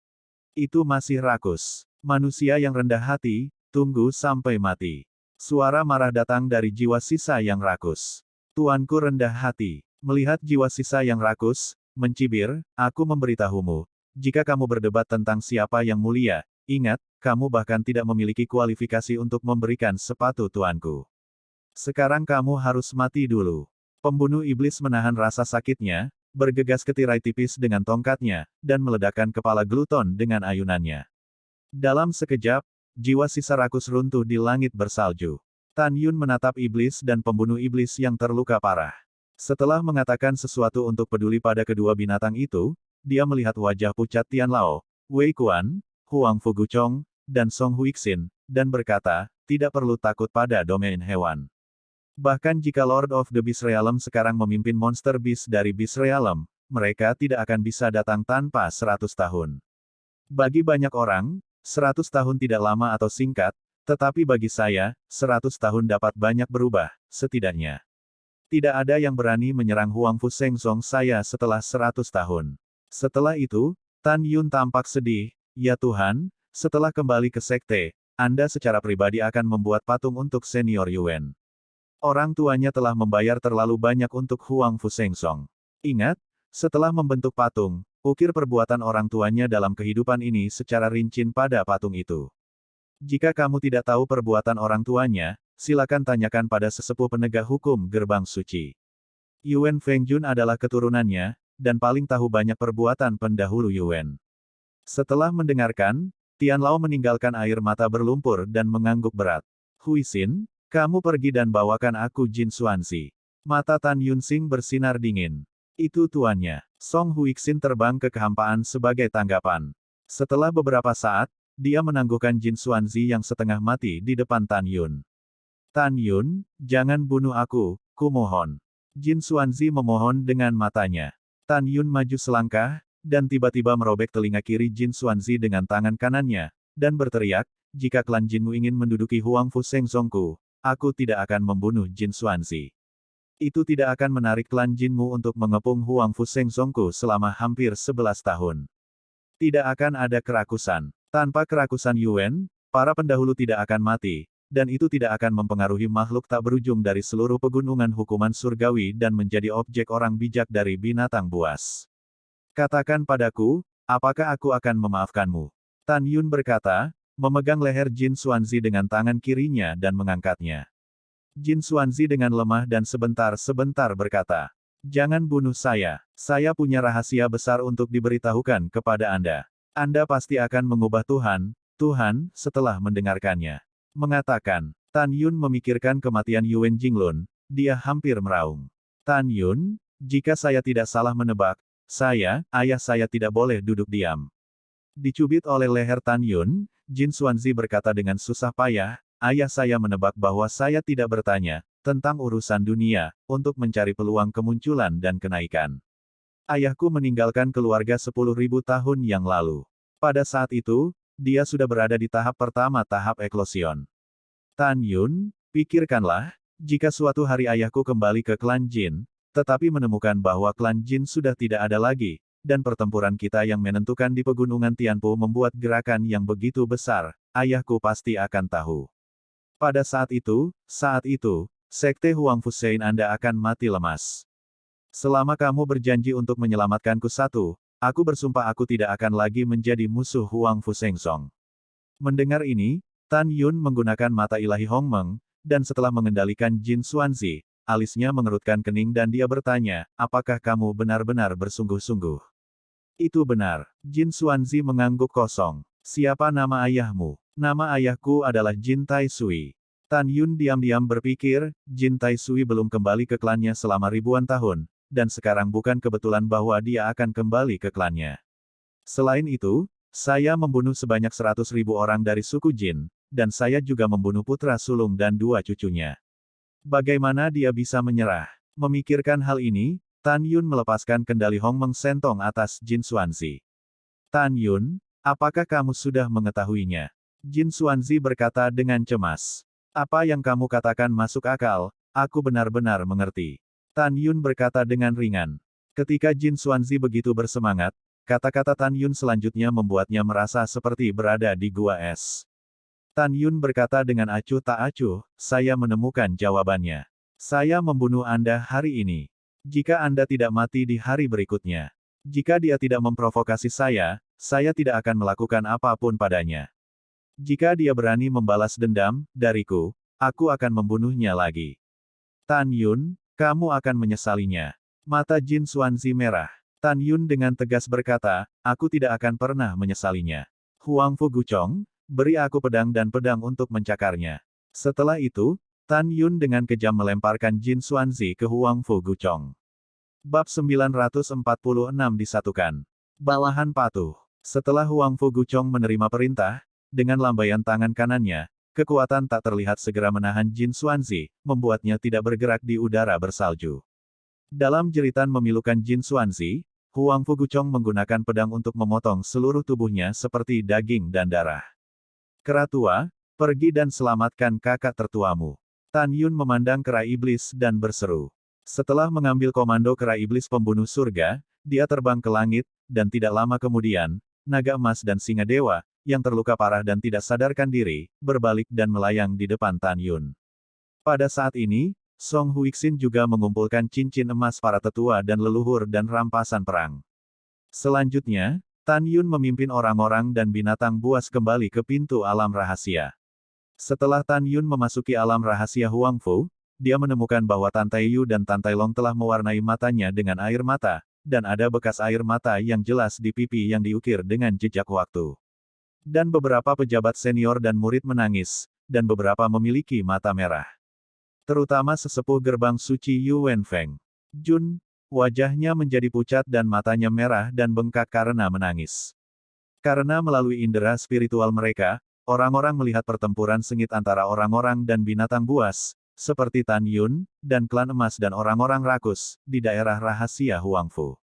Itu masih rakus. Manusia yang rendah hati, tunggu sampai mati. Suara marah datang dari jiwa sisa yang rakus. Tuanku rendah hati. Melihat jiwa sisa yang rakus, mencibir, aku memberitahumu. Jika kamu berdebat tentang siapa yang mulia, ingat, kamu bahkan tidak memiliki kualifikasi untuk memberikan sepatu tuanku. Sekarang kamu harus mati dulu. Pembunuh iblis menahan rasa sakitnya, bergegas ke tirai tipis dengan tongkatnya, dan meledakkan kepala Gluton dengan ayunannya. Dalam sekejap, jiwa sisa rakus runtuh di langit bersalju. Tan Yun menatap iblis dan pembunuh iblis yang terluka parah. Setelah mengatakan sesuatu untuk peduli pada kedua binatang itu, dia melihat wajah pucat Tian Lao, Wei Kuan, Huang Fuguchong, dan Song Huixin, dan berkata, tidak perlu takut pada domain hewan. Bahkan jika Lord of the Beast Realm sekarang memimpin monster beast dari Beast Realm, mereka tidak akan bisa datang tanpa 100 tahun. Bagi banyak orang, 100 tahun tidak lama atau singkat, tetapi bagi saya, 100 tahun dapat banyak berubah, setidaknya. Tidak ada yang berani menyerang Huang Fu Sengsong saya setelah 100 tahun. Setelah itu, Tan Yun tampak sedih, ya Tuhan, setelah kembali ke sekte, Anda secara pribadi akan membuat patung untuk senior Yuan. Orang tuanya telah membayar terlalu banyak untuk Huang Fu Sengsong. Ingat, setelah membentuk patung, ukir perbuatan orang tuanya dalam kehidupan ini secara rinci pada patung itu. Jika kamu tidak tahu perbuatan orang tuanya, silakan tanyakan pada sesepuh penegak hukum gerbang suci. Yuan Fengjun adalah keturunannya, dan paling tahu banyak perbuatan pendahulu Yuan. Setelah mendengarkan, Tian Lao meninggalkan air mata berlumpur dan mengangguk berat. Huixin, kamu pergi dan bawakan aku Jin Xuanzi. Mata Tan Yunsing bersinar dingin. Itu tuannya. Song Huixin terbang ke kehampaan sebagai tanggapan. Setelah beberapa saat, dia menangguhkan Jin Xuanzi yang setengah mati di depan Tan Yun. Tan Yun, jangan bunuh aku, kumohon. Jin Xuanzi memohon dengan matanya. Tan Yun maju selangkah, dan tiba-tiba merobek telinga kiri Jin Xuanzi dengan tangan kanannya, dan berteriak, jika klan Jinmu ingin menduduki Huang Fu Sengsongku, aku tidak akan membunuh Jin Xuanzi. Itu tidak akan menarik klan Jinmu untuk mengepung Huang Fu Sengsongku selama hampir 11 tahun. Tidak akan ada kerakusan. Tanpa kerakusan Yuan, para pendahulu tidak akan mati, dan itu tidak akan mempengaruhi makhluk tak berujung dari seluruh pegunungan hukuman surgawi dan menjadi objek orang bijak dari binatang buas. Katakan padaku, apakah aku akan memaafkanmu? Tan Yun berkata, memegang leher Jin Xuanzi dengan tangan kirinya dan mengangkatnya. Jin Xuanzi dengan lemah dan sebentar-sebentar berkata, jangan bunuh saya punya rahasia besar untuk diberitahukan kepada Anda. Anda pasti akan mengubah Tuhan, setelah mendengarkannya. Mengatakan, Tan Yun memikirkan kematian Yuan Jinglun, dia hampir meraung. Tan Yun, jika saya tidak salah menebak, ayah saya tidak boleh duduk diam. Dicubit oleh leher Tan Yun, Jin Xuanzi berkata dengan susah payah, ayah saya menebak bahwa saya tidak bertanya tentang urusan dunia, untuk mencari peluang kemunculan dan kenaikan. Ayahku meninggalkan keluarga 10.000 tahun yang lalu. Pada saat itu, dia sudah berada di tahap pertama tahap eklosion. Tan Yun, pikirkanlah, jika suatu hari ayahku kembali ke klan Jin, tetapi menemukan bahwa klan Jin sudah tidak ada lagi, dan pertempuran kita yang menentukan di pegunungan Tianpu membuat gerakan yang begitu besar, ayahku pasti akan tahu. Pada saat itu, Sekte Huang Fusein Anda akan mati lemas. Selama kamu berjanji untuk menyelamatkanku aku bersumpah aku tidak akan lagi menjadi musuh Huang Fusengsong. Mendengar ini, Tan Yun menggunakan mata ilahi Hongmeng, dan setelah mengendalikan Jin Xuanzi, alisnya mengerutkan kening dan dia bertanya, apakah kamu benar-benar bersungguh-sungguh? Itu benar. Jin Xuanzi mengangguk kosong. Siapa nama ayahmu? Nama ayahku adalah Jin Taisui. Tan Yun diam-diam berpikir, Jin Taisui belum kembali ke klannya selama ribuan tahun, dan sekarang bukan kebetulan bahwa dia akan kembali ke klannya. Selain itu, saya membunuh sebanyak 100.000 orang dari suku Jin, dan saya juga membunuh putra sulung dan 2 cucunya. Bagaimana dia bisa menyerah? Memikirkan hal ini, Tan Yun melepaskan kendali Hongmeng Sentong atas Jin Xuanzi. Tan Yun, apakah kamu sudah mengetahuinya? Jin Xuanzi berkata dengan cemas. Apa yang kamu katakan masuk akal, aku benar-benar mengerti. Tan Yun berkata dengan ringan. Ketika Jin Xuanzi begitu bersemangat, kata-kata Tan Yun selanjutnya membuatnya merasa seperti berada di gua es. Tan Yun berkata dengan acuh tak acuh, saya menemukan jawabannya. Saya membunuh Anda hari ini. Jika Anda tidak mati di hari berikutnya. Jika dia tidak memprovokasi saya tidak akan melakukan apapun padanya. Jika dia berani membalas dendam, dariku, aku akan membunuhnya lagi. Tan Yun, kamu akan menyesalinya. Mata Jin Xuanzi merah. Tan Yun dengan tegas berkata, aku tidak akan pernah menyesalinya. Huang Fu Guchong, beri aku pedang dan pedang untuk mencakarnya. Setelah itu, Tan Yun dengan kejam melemparkan Jin Xuanzi ke Huang Fu Guchong. Bab 946 disatukan. Bawahan patuh. Setelah Huang Fu Guchong menerima perintah, dengan lambaian tangan kanannya, kekuatan tak terlihat segera menahan Jin Xuanzi, membuatnya tidak bergerak di udara bersalju. Dalam jeritan memilukan Jin Xuanzi, Huang Fu Guchong menggunakan pedang untuk memotong seluruh tubuhnya seperti daging dan darah. Kera tua, pergi dan selamatkan kakak tertuamu. Tan Yun memandang kera iblis dan berseru. Setelah mengambil komando kera iblis pembunuh surga, dia terbang ke langit, dan tidak lama kemudian, naga emas dan singa dewa, yang terluka parah dan tidak sadarkan diri, berbalik dan melayang di depan Tan Yun. Pada saat ini, Song Huixin juga mengumpulkan cincin emas para tetua dan leluhur dan rampasan perang. Selanjutnya, Tan Yun memimpin orang-orang dan binatang buas kembali ke pintu alam rahasia. Setelah Tan Yun memasuki alam rahasia Huang Fu, dia menemukan bahwa Tan Taiyu dan Tan Tailong telah mewarnai matanya dengan air mata, dan ada bekas air mata yang jelas di pipi yang diukir dengan jejak waktu. Dan beberapa pejabat senior dan murid menangis, dan beberapa memiliki mata merah. Terutama sesepuh gerbang suci Yu Wenfeng. Jun, wajahnya menjadi pucat dan matanya merah dan bengkak karena menangis. Karena melalui indera spiritual mereka, orang-orang melihat pertempuran sengit antara orang-orang dan binatang buas, seperti Tan Yun, dan klan emas dan orang-orang rakus, di daerah rahasia Huang Fu.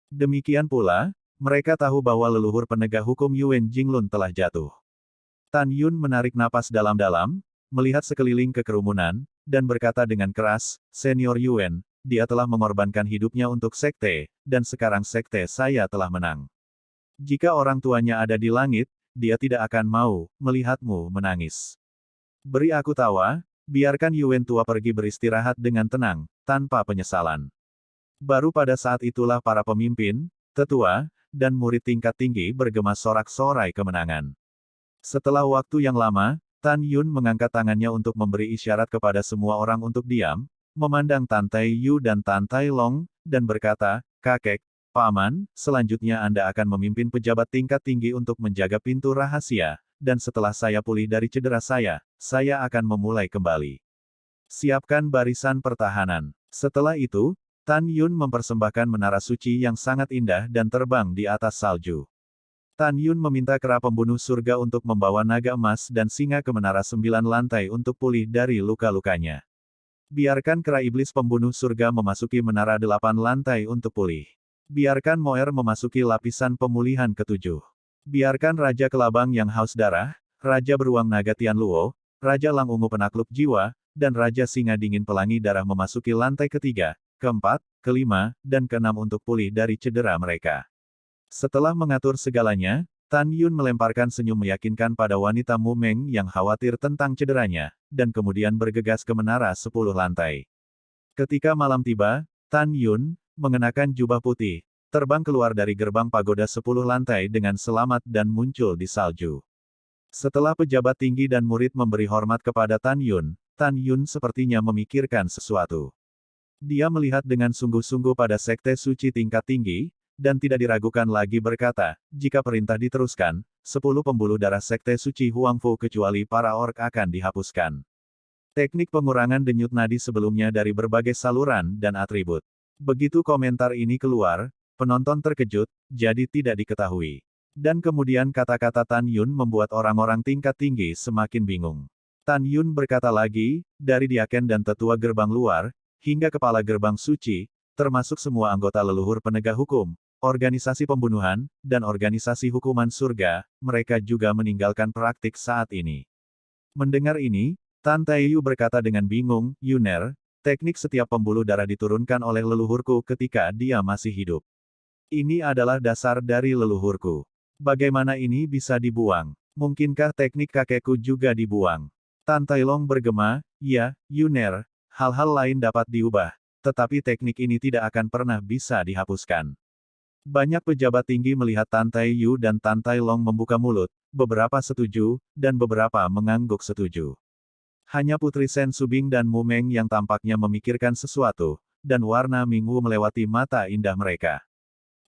Demikian pula, mereka tahu bahwa leluhur penegak hukum Yuan Jinglun telah jatuh. Tan Yun menarik napas dalam-dalam, melihat sekeliling ke kerumunan, dan berkata dengan keras, Senior Yuan, dia telah mengorbankan hidupnya untuk sekte, dan sekarang sekte saya telah menang. Jika orang tuanya ada di langit, dia tidak akan mau melihatmu menangis. Beri aku tawa, biarkan Yuan tua pergi beristirahat dengan tenang, tanpa penyesalan. Baru pada saat itulah para pemimpin, tetua, dan murid tingkat tinggi bergema sorak-sorai kemenangan. Setelah waktu yang lama, Tan Yun mengangkat tangannya untuk memberi isyarat kepada semua orang untuk diam, memandang Tan Taiyu dan Tan Tailong, dan berkata, kakek, Paman, selanjutnya Anda akan memimpin pejabat tingkat tinggi untuk menjaga pintu rahasia, dan setelah saya pulih dari cedera saya akan memulai kembali. Siapkan barisan pertahanan. Setelah itu, Tan Yun mempersembahkan menara suci yang sangat indah dan terbang di atas salju. Tan Yun meminta kera pembunuh surga untuk membawa naga emas dan singa ke menara 9 lantai untuk pulih dari luka-lukanya. Biarkan kera iblis pembunuh surga memasuki menara 8 lantai untuk pulih. Biarkan Moer memasuki lapisan pemulihan ke-7. Biarkan Raja Kelabang yang haus darah, Raja Beruang Naga Tianluo, Raja Lang Ungu Penakluk Jiwa, dan Raja Singa Dingin Pelangi Darah memasuki lantai ke-3, ke-4, ke-5, dan ke-6 untuk pulih dari cedera mereka. Setelah mengatur segalanya, Tan Yun melemparkan senyum meyakinkan pada wanita Mu Meng yang khawatir tentang cederanya, dan kemudian bergegas ke menara 10 lantai. Ketika malam tiba, Tan Yun, mengenakan jubah putih, terbang keluar dari gerbang pagoda 10 lantai dengan selamat dan muncul di salju. Setelah pejabat tinggi dan murid memberi hormat kepada Tan Yun sepertinya memikirkan sesuatu. Dia melihat dengan sungguh-sungguh pada sekte suci tingkat tinggi, dan tidak diragukan lagi berkata, jika perintah diteruskan, 10 pembuluh darah sekte suci Huangfu kecuali para orc akan dihapuskan. Teknik pengurangan denyut nadi sebelumnya dari berbagai saluran dan atribut. Begitu komentar ini keluar, penonton terkejut, jadi tidak diketahui. Dan kemudian kata-kata Tan Yun membuat orang-orang tingkat tinggi semakin bingung. Tan Yun berkata lagi, dari diaken dan tetua gerbang luar, hingga kepala gerbang suci, termasuk semua anggota leluhur penegak hukum, organisasi pembunuhan, dan organisasi hukuman surga, mereka juga meninggalkan praktik saat ini. Mendengar ini, Tan Taiyu berkata dengan bingung, Yuner, teknik setiap pembuluh darah diturunkan oleh leluhurku ketika dia masih hidup. Ini adalah dasar dari leluhurku. Bagaimana ini bisa dibuang? Mungkinkah teknik kakekku juga dibuang? Tan Tailong bergema, ya, Yuner, hal-hal lain dapat diubah, tetapi teknik ini tidak akan pernah bisa dihapuskan. Banyak pejabat tinggi melihat Tan Taiyu dan Tan Tailong membuka mulut, beberapa setuju, dan beberapa mengangguk setuju. Hanya Putri Sen Subing dan Mu Meng yang tampaknya memikirkan sesuatu, dan warna Minggu melewati mata indah mereka.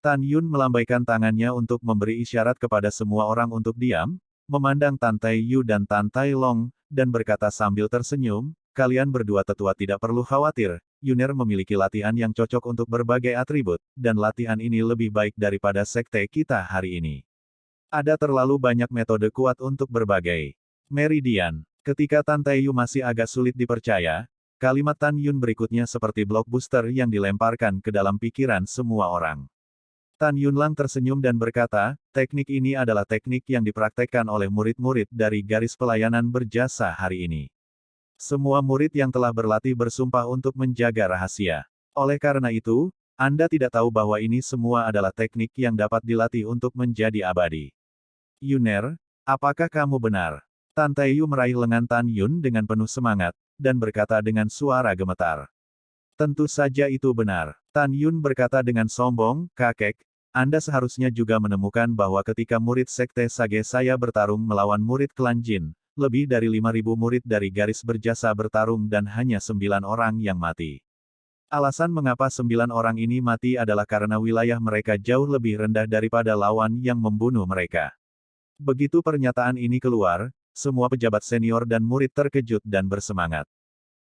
Tan Yun melambaikan tangannya untuk memberi isyarat kepada semua orang untuk diam, memandang Tan Taiyu dan Tan Tailong, dan berkata sambil tersenyum, kalian berdua tetua tidak perlu khawatir, Yuner memiliki latihan yang cocok untuk berbagai atribut, dan latihan ini lebih baik daripada sekte kita hari ini. Ada terlalu banyak metode kuat untuk berbagai meridian. Ketika Tan Taiyu masih agak sulit dipercaya, kalimat Tan Yun berikutnya seperti blockbuster yang dilemparkan ke dalam pikiran semua orang. Tan Yunlang tersenyum dan berkata, teknik ini adalah teknik yang dipraktekkan oleh murid-murid dari garis pelayanan berjasa hari ini. Semua murid yang telah berlatih bersumpah untuk menjaga rahasia. Oleh karena itu, Anda tidak tahu bahwa ini semua adalah teknik yang dapat dilatih untuk menjadi abadi. Yuner, apakah kamu benar? Tan Taiyu meraih lengan Tan Yun dengan penuh semangat, dan berkata dengan suara gemetar. Tentu saja itu benar. Tan Yun berkata dengan sombong, kakek, Anda seharusnya juga menemukan bahwa ketika murid sekte Sage saya bertarung melawan murid klan Jin, lebih dari 5.000 murid dari garis berjasa bertarung dan hanya 9 orang yang mati. Alasan mengapa 9 orang ini mati adalah karena wilayah mereka jauh lebih rendah daripada lawan yang membunuh mereka. Begitu pernyataan ini keluar, semua pejabat senior dan murid terkejut dan bersemangat.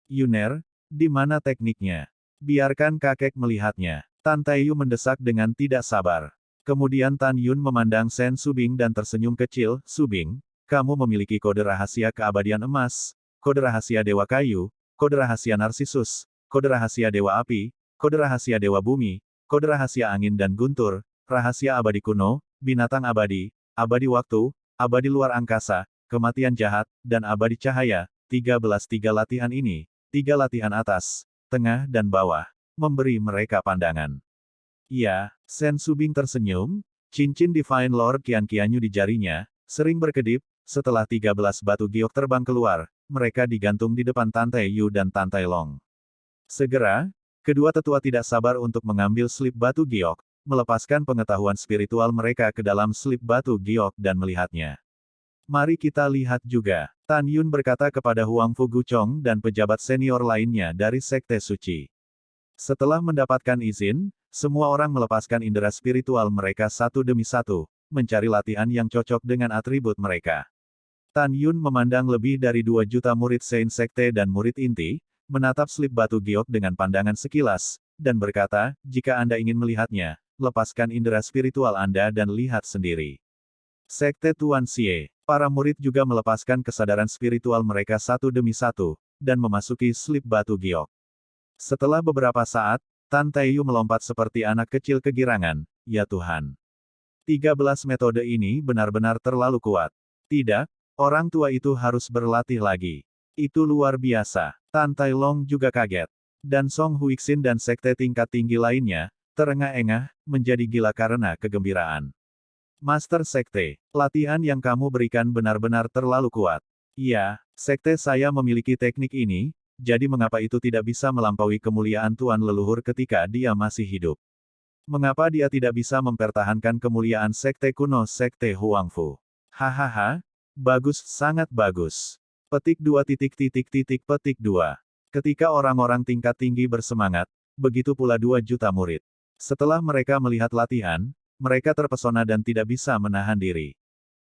Yuner, di mana tekniknya? Biarkan kakek melihatnya. Tan Taiyu mendesak dengan tidak sabar. Kemudian Tan Yun memandang Sen Subing dan tersenyum kecil, Subing, kamu memiliki kode rahasia keabadian emas, kode rahasia Dewa Kayu, kode rahasia Narsisus, kode rahasia Dewa Api, kode rahasia Dewa Bumi, kode rahasia Angin dan Guntur, rahasia abadi kuno, binatang abadi, abadi waktu, abadi luar angkasa, kematian jahat, dan abadi cahaya. 13 latihan ini, 3 latihan atas, tengah dan bawah, memberi mereka pandangan. Ya, Sen Subing tersenyum, cincin Divine Lord Qian Qianyu di jarinya, sering berkedip, setelah 13 batu giok terbang keluar, mereka digantung di depan Tan Taiyu dan Tan Tailong. Segera, kedua tetua tidak sabar untuk mengambil slip batu giok, melepaskan pengetahuan spiritual mereka ke dalam slip batu giok dan melihatnya. Mari kita lihat juga. Tan Yun berkata kepada Huangfu Guchong dan pejabat senior lainnya dari Sekte Suci. Setelah mendapatkan izin, semua orang melepaskan indera spiritual mereka satu demi satu, mencari latihan yang cocok dengan atribut mereka. Tan Yun memandang lebih dari 2 juta murid Saint Sekte dan murid inti, menatap slip batu giok dengan pandangan sekilas, dan berkata, jika Anda ingin melihatnya, lepaskan indera spiritual Anda dan lihat sendiri. Sekte Tuan Xie. Para murid juga melepaskan kesadaran spiritual mereka satu demi satu, dan memasuki slip batu giok. Setelah beberapa saat, Tan Taiyu melompat seperti anak kecil kegirangan, ya Tuhan. 13 metode ini benar-benar terlalu kuat. Tidak, orang tua itu harus berlatih lagi. Itu luar biasa. Tan Tai Long juga kaget. Dan Song Huixin dan sekte tingkat tinggi lainnya, terengah-engah, menjadi gila karena kegembiraan. Master Sekte, latihan yang kamu berikan benar-benar terlalu kuat. Ya, sekte saya memiliki teknik ini, jadi mengapa itu tidak bisa melampaui kemuliaan Tuan Leluhur ketika dia masih hidup? Mengapa dia tidak bisa mempertahankan kemuliaan sekte kuno sekte Huangfu? Hahaha, bagus, sangat bagus. Petik 2 petik 2. Ketika orang-orang tingkat tinggi bersemangat, begitu pula 2 juta murid. Setelah mereka melihat latihan, mereka terpesona dan tidak bisa menahan diri.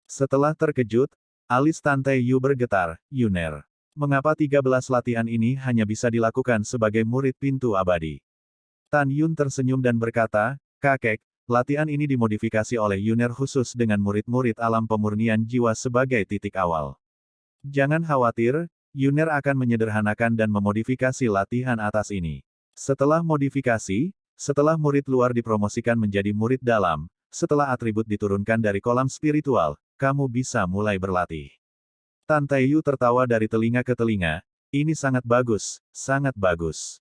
Setelah terkejut, alis Tan Taiyu bergetar, Yuner. Mengapa 13 latihan ini hanya bisa dilakukan sebagai murid pintu abadi? Tan Yun tersenyum dan berkata, kakek, latihan ini dimodifikasi oleh Yuner khusus dengan murid-murid alam pemurnian jiwa sebagai titik awal. Jangan khawatir, Yuner akan menyederhanakan dan memodifikasi latihan atas ini. Setelah modifikasi, setelah murid luar dipromosikan menjadi murid dalam, setelah atribut diturunkan dari kolam spiritual, kamu bisa mulai berlatih. Tan Taiyu tertawa dari telinga ke telinga, ini sangat bagus, sangat bagus.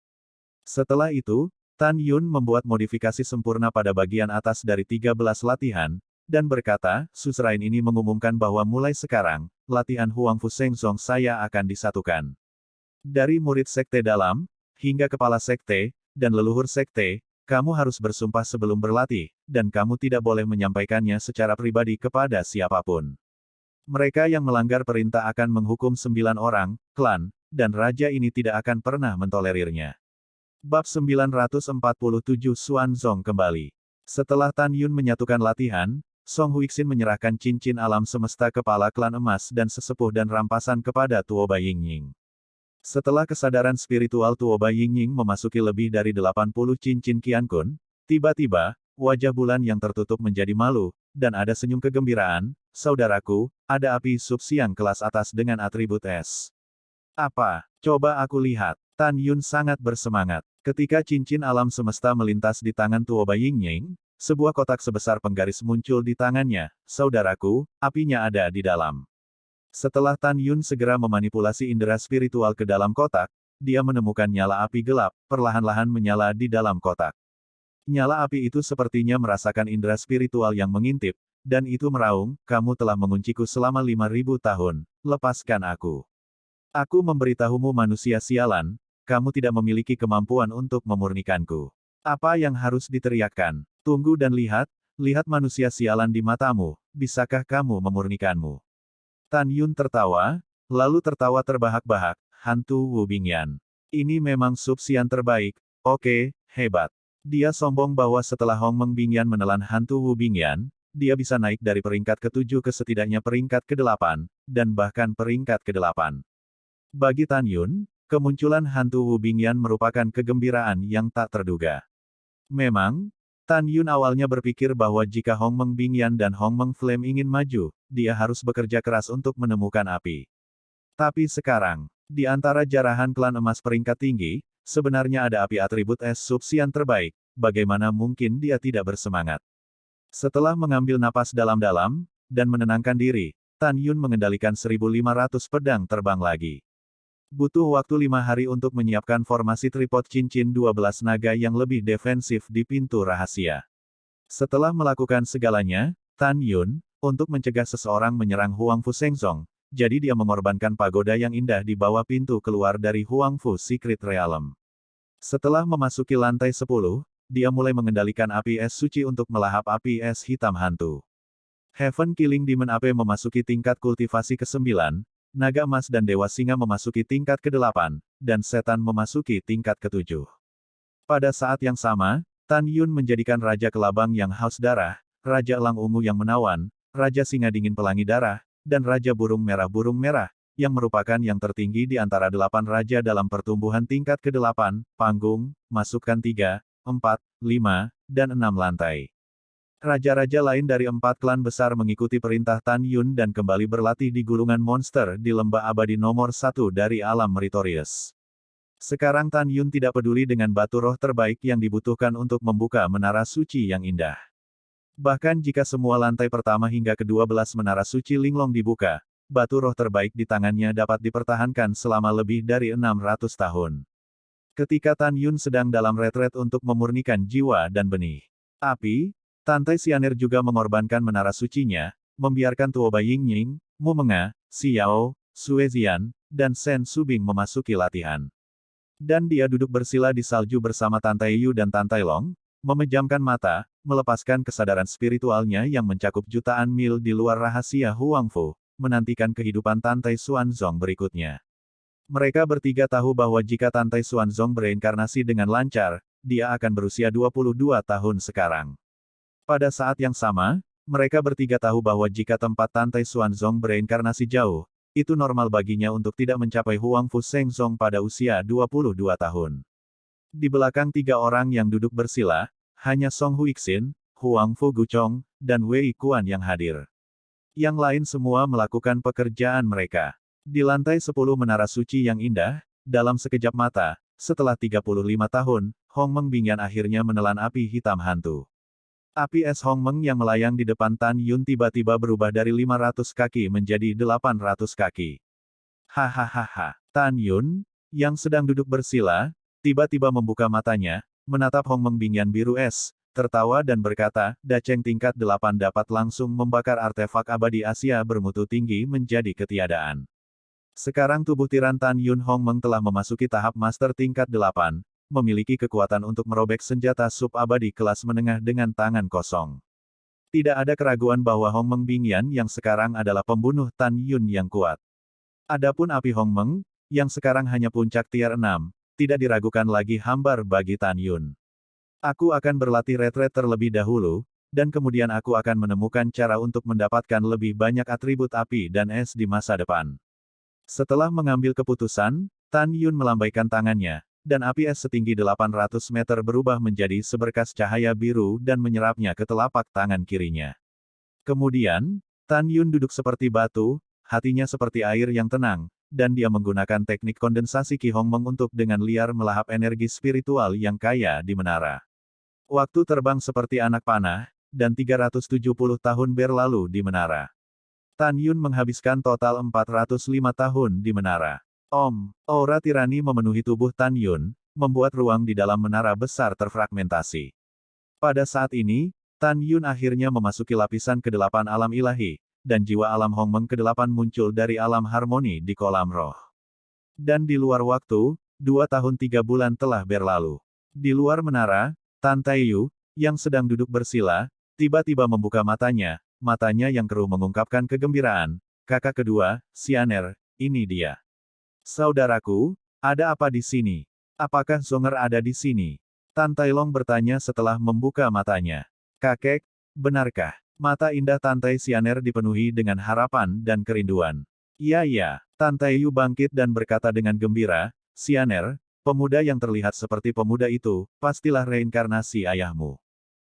Setelah itu, Tan Yun membuat modifikasi sempurna pada bagian atas dari 13 latihan, dan berkata, susrain ini mengumumkan bahwa mulai sekarang, latihan Huangfu Shengzong saya akan disatukan. Dari murid sekte dalam, hingga kepala sekte, dan leluhur sekte, kamu harus bersumpah sebelum berlatih, dan kamu tidak boleh menyampaikannya secara pribadi kepada siapapun. Mereka yang melanggar perintah akan menghukum 9 orang, klan, dan raja ini tidak akan pernah mentolerirnya. Bab 947 Xuanzong kembali. Setelah Tan Yun menyatukan latihan, Song Huixin menyerahkan cincin alam semesta kepala klan emas dan sesepuh dan rampasan kepada Tuo Bai Yingying. Setelah kesadaran spiritual Tuo Bai Yingying memasuki lebih dari 80 cincin Qiankun, tiba-tiba, wajah bulan yang tertutup menjadi malu, dan ada senyum kegembiraan, saudaraku, ada api subsiang kelas atas dengan atribut es. Apa? Coba aku lihat. Tan Yun sangat bersemangat. Ketika cincin alam semesta melintas di tangan Tuo Bai Yingying, sebuah kotak sebesar penggaris muncul di tangannya, saudaraku, apinya ada di dalam. Setelah Tan Yun segera memanipulasi indera spiritual ke dalam kotak, dia menemukan nyala api gelap, perlahan-lahan menyala di dalam kotak. Nyala api itu sepertinya merasakan indera spiritual yang mengintip, dan itu meraung, kamu telah mengunciku selama 5.000 tahun, lepaskan aku. Aku memberitahumu manusia sialan, kamu tidak memiliki kemampuan untuk memurnikanku. Apa yang harus diteriakkan? Tunggu dan lihat, lihat manusia sialan di matamu, bisakah kamu memurnikanmu? Tan Yun tertawa, lalu tertawa terbahak-bahak, hantu Wu Bingyan. Ini memang subsian terbaik, oke, hebat. Dia sombong bahwa setelah Hong Meng Bingyan menelan hantu Wu Bingyan, dia bisa naik dari peringkat ke-7 ke setidaknya peringkat ke-8, dan bahkan peringkat ke-8. Bagi Tan Yun, kemunculan hantu Wu Bingyan merupakan kegembiraan yang tak terduga. Memang, Tan Yun awalnya berpikir bahwa jika Hong Meng Bingyan dan Hong Meng Flame ingin maju, dia harus bekerja keras untuk menemukan api. Tapi sekarang, di antara jarahan klan emas peringkat tinggi, sebenarnya ada api atribut es subsian terbaik, bagaimana mungkin dia tidak bersemangat? Setelah mengambil napas dalam-dalam, dan menenangkan diri, Tan Yun mengendalikan 1.500 pedang terbang lagi. Butuh waktu 5 hari untuk menyiapkan formasi tripod cincin 12 naga yang lebih defensif di pintu rahasia. Setelah melakukan segalanya, Tan Yun, untuk mencegah seseorang menyerang Huangfu Shengzong, jadi dia mengorbankan pagoda yang indah di bawah pintu keluar dari Huangfu Secret Realm. Setelah memasuki lantai 10, dia mulai mengendalikan api es suci untuk melahap api es hitam hantu. Heaven Killing Demon AP memasuki tingkat kultivasi ke-9, Naga Emas dan Dewa Singa memasuki tingkat ke-8, dan Setan memasuki tingkat ke-7. Pada saat yang sama, Tan Yun menjadikan Raja Kelabang yang haus darah, Raja Elang Ungu yang menawan, Raja Singa Dingin Pelangi Darah, dan Raja Burung Merah, yang merupakan yang tertinggi di antara 8 raja dalam pertumbuhan tingkat ke-8, panggung, masukkan 3, 4, 5, dan 6 lantai. Raja-raja lain dari 4 klan besar mengikuti perintah Tan Yun dan kembali berlatih di gulungan monster di lembah abadi nomor 1 dari alam Meritorious. Sekarang Tan Yun tidak peduli dengan batu roh terbaik yang dibutuhkan untuk membuka menara suci yang indah. Bahkan jika semua lantai pertama hingga ke-12 menara suci Linglong dibuka, batu roh terbaik di tangannya dapat dipertahankan selama lebih dari 600 tahun. Ketika Tan Yun sedang dalam retret untuk memurnikan jiwa dan benih api, Tante Xianer juga mengorbankan menara sucinya, membiarkan Tuoba Yingying, Mu Menga, Xiao, Sue Zian, dan Shen Subing memasuki latihan. Dan dia duduk bersila di salju bersama Tante Yu dan Tante Long, memejamkan mata, melepaskan kesadaran spiritualnya yang mencakup jutaan mil di luar rahasia Huangfu, menantikan kehidupan Tante Xuanzong berikutnya. Mereka bertiga tahu bahwa jika Tante Xuanzong bereinkarnasi dengan lancar, dia akan berusia 22 tahun sekarang. Pada saat yang sama, mereka bertiga tahu bahwa jika tempat Tante Xuanzong bereinkarnasi jauh, itu normal baginya untuk tidak mencapai Huangfu Shengzong pada usia 22 tahun. Di belakang 3 orang yang duduk bersila, hanya Song Huixin, Huangfu Guchong, dan Wei Kuan yang hadir. Yang lain semua melakukan pekerjaan mereka. Di lantai 10 menara suci yang indah, dalam sekejap mata, setelah 35 tahun, Hong Meng Bingyan akhirnya menelan api hitam hantu. Api es Hong Meng yang melayang di depan Tan Yun tiba-tiba berubah dari 500 kaki menjadi 800 kaki. Hahaha. Tan Yun, yang sedang duduk bersila, tiba-tiba membuka matanya, menatap Hong Meng Bingyan biru es, tertawa dan berkata, Daceng tingkat 8 dapat langsung membakar artefak abadi Asia bermutu tinggi menjadi ketiadaan. Sekarang tubuh tiran Tan Yun Hong Meng telah memasuki tahap master tingkat 8, memiliki kekuatan untuk merobek senjata sub-abadi kelas menengah dengan tangan kosong. Tidak ada keraguan bahwa Hong Meng Bingyan yang sekarang adalah pembunuh Tan Yun yang kuat. Adapun api Hong Meng, yang sekarang hanya puncak tier 6, tidak diragukan lagi hambar bagi Tan Yun. Aku akan berlatih retret terlebih dahulu, dan kemudian aku akan menemukan cara untuk mendapatkan lebih banyak atribut api dan es di masa depan. Setelah mengambil keputusan, Tan Yun melambaikan tangannya, dan api es setinggi 800 meter berubah menjadi seberkas cahaya biru dan menyerapnya ke telapak tangan kirinya. Kemudian, Tan Yun duduk seperti batu, hatinya seperti air yang tenang, dan dia menggunakan teknik kondensasi Qi Hong Meng untuk dengan liar melahap energi spiritual yang kaya di menara. Waktu terbang seperti anak panah, dan 370 tahun berlalu di menara. Tan Yun menghabiskan total 405 tahun di menara. Aura tirani memenuhi tubuh Tan Yun, membuat ruang di dalam menara besar terfragmentasi. Pada saat ini, Tan Yun akhirnya memasuki lapisan ke-8 alam ilahi, dan jiwa alam Hong Meng ke-8 muncul dari alam harmoni di kolam roh. Dan di luar waktu, 2 tahun 3 bulan telah berlalu. Di luar menara, Tan Taiyu, yang sedang duduk bersila, tiba-tiba membuka matanya yang keruh mengungkapkan kegembiraan. Kakak kedua, Xianer, ini dia. Saudaraku, ada apa di sini? Apakah Zonger ada di sini? Tan Tailong bertanya setelah membuka matanya. Kakek, benarkah? Mata indah Tante Xianer dipenuhi dengan harapan dan kerinduan. Iya. Tan Taiyu bangkit dan berkata dengan gembira, Xianer, pemuda yang terlihat seperti pemuda itu, pastilah reinkarnasi ayahmu.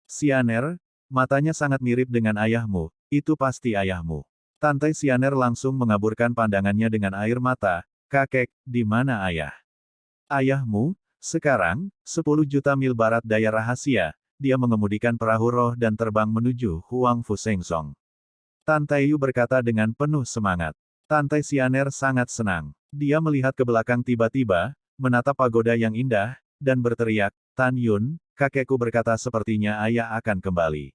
Xianer, matanya sangat mirip dengan ayahmu, itu pasti ayahmu. Tante Xianer langsung mengaburkan pandangannya dengan air mata. Kakek, di mana ayah? Ayahmu, sekarang, 10 juta mil barat daya rahasia, dia mengemudikan perahu roh dan terbang menuju Huangfu Shengzong. Tan Taiyu berkata dengan penuh semangat. Tante Xianer sangat senang. Dia melihat ke belakang tiba-tiba, menatap pagoda yang indah, dan berteriak, Tan Yun, kakekku berkata sepertinya ayah akan kembali.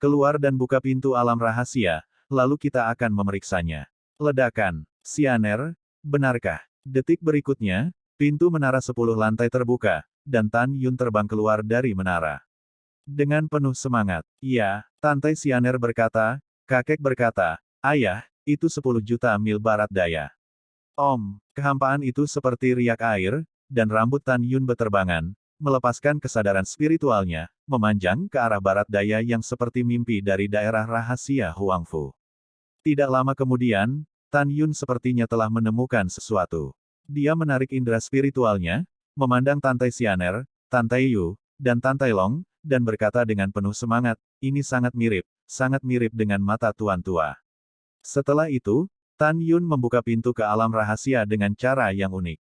Keluar dan buka pintu alam rahasia, lalu kita akan memeriksanya. Ledakan. Xianer, benarkah? Detik berikutnya, pintu menara 10 lantai terbuka, dan Tan Yun terbang keluar dari menara. Dengan penuh semangat, iya, Tante Xianer berkata, kakek berkata, ayah, itu 10 juta mil barat daya. Kehampaan itu seperti riak air, dan rambut Tan Yun beterbangan, melepaskan kesadaran spiritualnya, memanjang ke arah barat daya yang seperti mimpi dari daerah rahasia Huangfu. Tidak lama kemudian, Tan Yun sepertinya telah menemukan sesuatu. Dia menarik indera spiritualnya, memandang Tantai Xianer, Tantai Yu, dan Tantai Long, dan berkata dengan penuh semangat, ini sangat mirip dengan mata Tuan Tua. Setelah itu, Tan Yun membuka pintu ke alam rahasia dengan cara yang unik.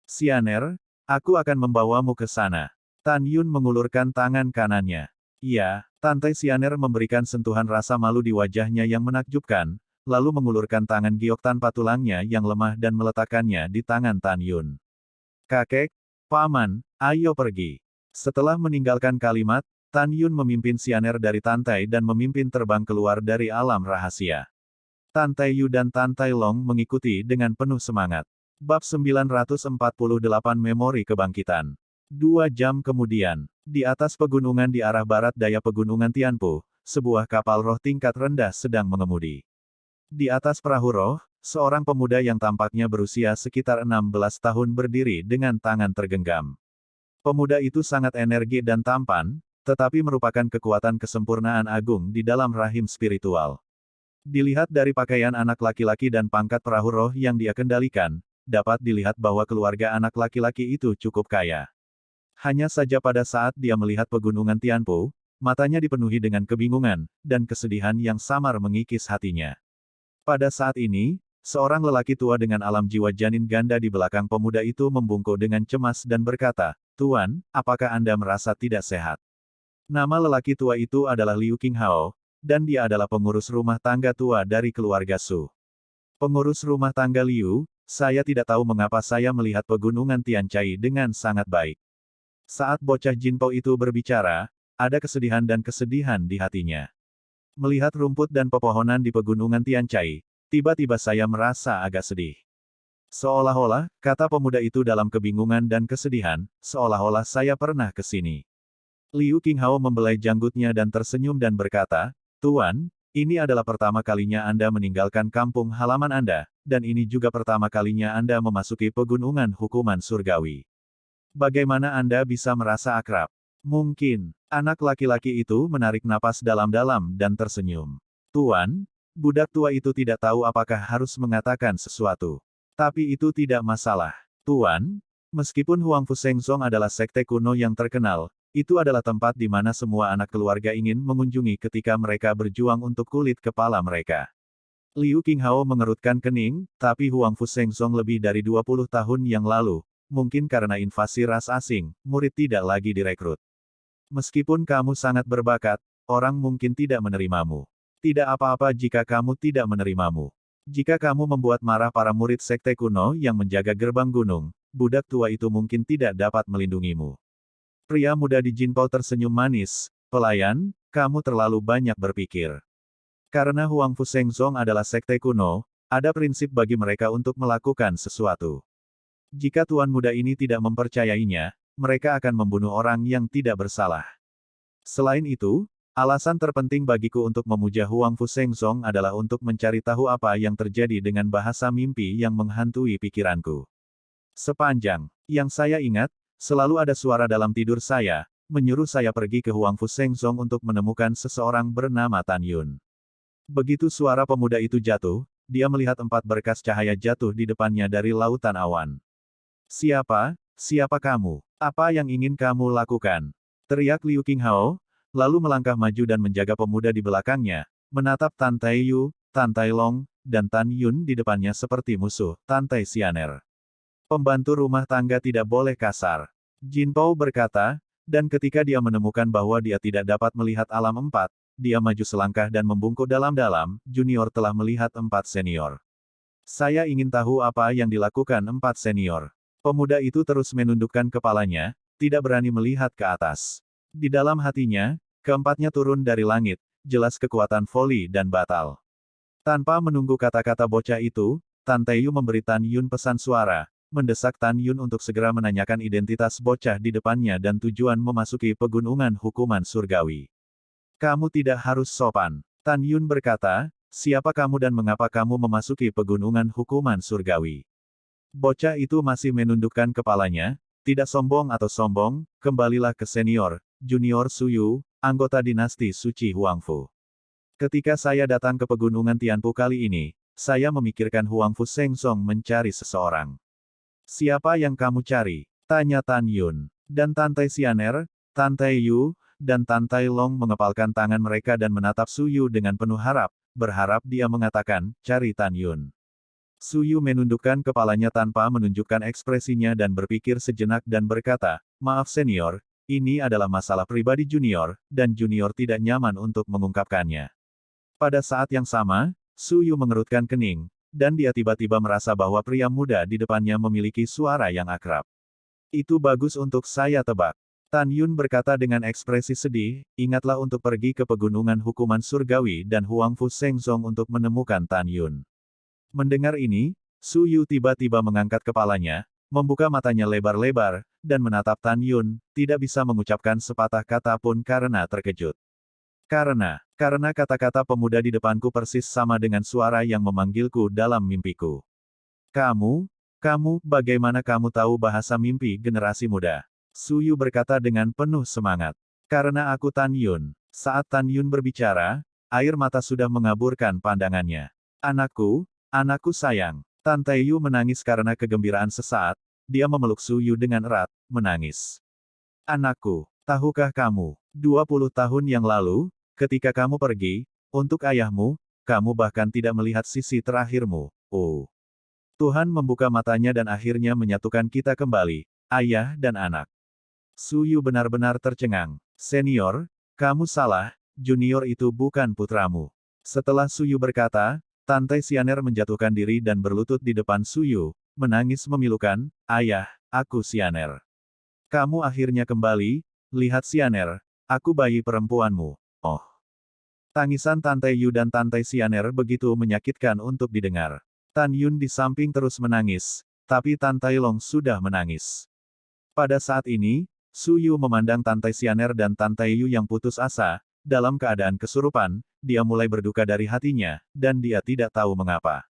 Xianer, aku akan membawamu ke sana. Tan Yun mengulurkan tangan kanannya. Iya, Tantai Xianer memberikan sentuhan rasa malu di wajahnya yang menakjubkan, lalu mengulurkan tangan giok tanpa tulangnya yang lemah dan meletakkannya di tangan Tan Yun. Kakek, paman, ayo pergi. Setelah meninggalkan kalimat, Tan Yun memimpin Xianer dari Tantai dan memimpin terbang keluar dari alam rahasia. Tantai Yu dan Tantai Long mengikuti dengan penuh semangat. Bab 948 Memori Kebangkitan. 2 jam kemudian, di atas pegunungan di arah barat daya pegunungan Tianpu, sebuah kapal roh tingkat rendah sedang mengemudi. Di atas perahu roh, seorang pemuda yang tampaknya berusia sekitar 16 tahun berdiri dengan tangan tergenggam. Pemuda itu sangat energi dan tampan, tetapi merupakan kekuatan kesempurnaan agung di dalam rahim spiritual. Dilihat dari pakaian anak laki-laki dan pangkat perahu roh yang dia kendalikan, dapat dilihat bahwa keluarga anak laki-laki itu cukup kaya. Hanya saja pada saat dia melihat pegunungan Tianpu, matanya dipenuhi dengan kebingungan, dan kesedihan yang samar mengikis hatinya. Pada saat ini, seorang lelaki tua dengan alam jiwa janin ganda di belakang pemuda itu membungkuk dengan cemas dan berkata, Tuan, apakah Anda merasa tidak sehat? Nama lelaki tua itu adalah Liu Qinghao, dan dia adalah pengurus rumah tangga tua dari keluarga Su. Pengurus rumah tangga Liu, saya tidak tahu mengapa saya melihat pegunungan Tianchai dengan sangat baik. Saat bocah Jinpo itu berbicara, ada kesedihan dan kesedihan di hatinya. Melihat rumput dan pepohonan di pegunungan Tianchai, tiba-tiba saya merasa agak sedih. Seolah-olah, kata pemuda itu dalam kebingungan dan kesedihan, seolah-olah saya pernah ke sini. Liu Qinghao membelai janggutnya dan tersenyum dan berkata, Tuan, ini adalah pertama kalinya Anda meninggalkan kampung halaman Anda, dan ini juga pertama kalinya Anda memasuki pegunungan hukuman surgawi. Bagaimana Anda bisa merasa akrab? Mungkin, anak laki-laki itu menarik napas dalam-dalam dan tersenyum. Tuan, budak tua itu tidak tahu apakah harus mengatakan sesuatu. Tapi itu tidak masalah. Tuan, meskipun Huangfu Shengzong adalah sekte kuno yang terkenal, itu adalah tempat di mana semua anak keluarga ingin mengunjungi ketika mereka berjuang untuk kulit kepala mereka. Liu Qinghao mengerutkan kening, tapi Huangfu Shengzong lebih dari 20 tahun yang lalu, mungkin karena invasi ras asing, murid tidak lagi direkrut. Meskipun kamu sangat berbakat, orang mungkin tidak menerimamu. Tidak apa-apa jika kamu tidak menerimamu. Jika kamu membuat marah para murid sekte kuno yang menjaga gerbang gunung, budak tua itu mungkin tidak dapat melindungimu. Pria muda di Jinpo tersenyum manis, pelayan, kamu terlalu banyak berpikir. Karena Huangfu Shengzong adalah sekte kuno, ada prinsip bagi mereka untuk melakukan sesuatu. Jika tuan muda ini tidak mempercayainya, mereka akan membunuh orang yang tidak bersalah. Selain itu, alasan terpenting bagiku untuk memuja Huangfu Shengzong adalah untuk mencari tahu apa yang terjadi dengan bahasa mimpi yang menghantui pikiranku. Sepanjang yang saya ingat, selalu ada suara dalam tidur saya, menyuruh saya pergi ke Huangfu Shengzong untuk menemukan seseorang bernama Tan Yun. Begitu suara pemuda itu jatuh, dia melihat 4 berkas cahaya jatuh di depannya dari lautan awan. Siapa kamu? Apa yang ingin kamu lakukan? Teriak Liu Qinghao, lalu melangkah maju dan menjaga pemuda di belakangnya, menatap Tantai Yu, Tantai Long, dan Tan Yun di depannya seperti musuh, Tantai Xianer. Pembantu rumah tangga tidak boleh kasar. Jinpo berkata, dan ketika dia menemukan bahwa dia tidak dapat melihat alam 4, dia maju selangkah dan membungkuk dalam-dalam, junior telah melihat 4 senior. Saya ingin tahu apa yang dilakukan 4 senior. Pemuda itu terus menundukkan kepalanya, tidak berani melihat ke atas. Di dalam hatinya, keempatnya turun dari langit, jelas kekuatan voli dan batal. Tanpa menunggu kata-kata bocah itu, Tantai Yu memberi Tan Yun pesan suara, mendesak Tan Yun untuk segera menanyakan identitas bocah di depannya dan tujuan memasuki pegunungan hukuman surgawi. Kamu tidak harus sopan. Tan Yun berkata, siapa kamu dan mengapa kamu memasuki pegunungan hukuman surgawi? Bocah itu masih menundukkan kepalanya, tidak sombong atau sombong, kembalilah ke senior, junior Suyu, anggota dinasti suci Huangfu. Ketika saya datang ke pegunungan Tianpu kali ini, saya memikirkan Huang Fu Sengzong mencari seseorang. Siapa yang kamu cari? Tanya Tan Yun. Dan Tan Tai Xianer, Tan Tai Yu, dan Tan Tai Long mengepalkan tangan mereka dan menatap Su Yu dengan penuh berharap dia mengatakan, cari Tan Yun. Su Yu menundukkan kepalanya tanpa menunjukkan ekspresinya dan berpikir sejenak dan berkata, maaf senior, ini adalah masalah pribadi junior, dan junior tidak nyaman untuk mengungkapkannya. Pada saat yang sama, Su Yu mengerutkan kening, dan dia tiba-tiba merasa bahwa pria muda di depannya memiliki suara yang akrab. Itu bagus untuk saya tebak. Tan Yun berkata dengan ekspresi sedih, ingatlah untuk pergi ke pegunungan hukuman surgawi dan Huang Fu Sengzong untuk menemukan Tan Yun. Mendengar ini, Su Yu tiba-tiba mengangkat kepalanya, membuka matanya lebar-lebar, dan menatap Tan Yun, tidak bisa mengucapkan sepatah kata pun karena terkejut. Karena kata-kata pemuda di depanku persis sama dengan suara yang memanggilku dalam mimpiku. Kamu, bagaimana kamu tahu bahasa mimpi generasi muda? Su Yu berkata dengan penuh semangat. Karena aku Tan Yun. Saat Tan Yun berbicara, air mata sudah mengaburkan pandangannya. Anakku sayang. Tan Tai Yu menangis karena kegembiraan sesaat, dia memeluk Su Yu dengan erat, menangis. Anakku, tahukah kamu, 20 tahun yang lalu, ketika kamu pergi, untuk ayahmu, kamu bahkan tidak melihat sisi terakhirmu. Oh. Tuhan membuka matanya dan akhirnya menyatukan kita kembali, ayah dan anak. Su Yu benar-benar tercengang. Senior, kamu salah, junior itu bukan putramu. Setelah Su Yu berkata, Tan Tai Xianer menjatuhkan diri dan berlutut di depan Su Yu, menangis memilukan, ayah, aku Xianer. Kamu akhirnya kembali, lihat Xianer, aku bayi perempuanmu. Oh. Tangisan Tan Tai Yu dan Tan Tai Xianer begitu menyakitkan untuk didengar. Tan Yun di samping terus menangis, tapi Tan Tai Long sudah menangis. Pada saat ini, Su Yu memandang Tan Tai Xianer dan Tan Tai Yu yang putus asa, dalam keadaan kesurupan, dia mulai berduka dari hatinya, dan dia tidak tahu mengapa.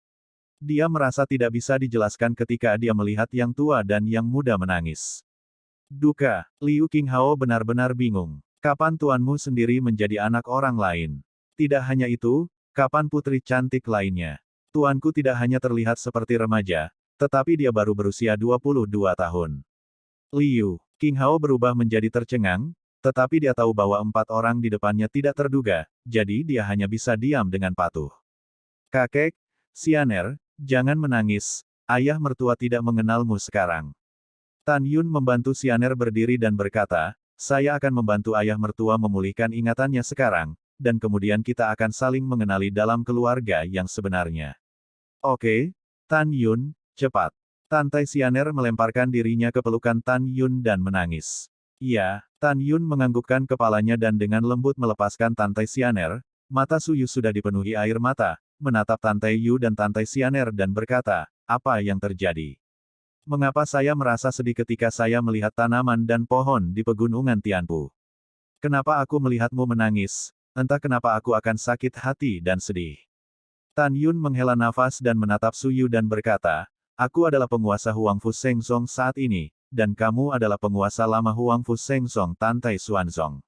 Dia merasa tidak bisa dijelaskan ketika dia melihat yang tua dan yang muda menangis. Duka, Liu Qinghao benar-benar bingung. Kapan tuanmu sendiri menjadi anak orang lain? Tidak hanya itu, kapan putri cantik lainnya? Tuanku tidak hanya terlihat seperti remaja, tetapi dia baru berusia 22 tahun. Liu Qinghao berubah menjadi tercengang, tetapi dia tahu bahwa 4 orang di depannya tidak terduga, jadi dia hanya bisa diam dengan patuh. Kakek, Xianer, jangan menangis, ayah mertua tidak mengenalmu sekarang. Tan Yun membantu Xianer berdiri dan berkata, saya akan membantu ayah mertua memulihkan ingatannya sekarang, dan kemudian kita akan saling mengenali dalam keluarga yang sebenarnya. Oke, Tan Yun, cepat. Tan Tai Xianer melemparkan dirinya ke pelukan Tan Yun dan menangis. Iya, Tan Yun menganggukkan kepalanya dan dengan lembut melepaskan Tan Tai Xianer, mata Su Yu sudah dipenuhi air mata, menatap Tan Tai Yu dan Tan Tai Xianer dan berkata, apa yang terjadi? Mengapa saya merasa sedih ketika saya melihat tanaman dan pohon di pegunungan Tianpu? Kenapa aku melihatmu menangis? Entah kenapa aku akan sakit hati dan sedih. Tan Yun menghela nafas dan menatap Su Yu dan berkata, aku adalah penguasa Huang Fu Sengzong saat ini, dan kamu adalah penguasa lama Huang Fu Sengzong Tan Tai Xuanzong.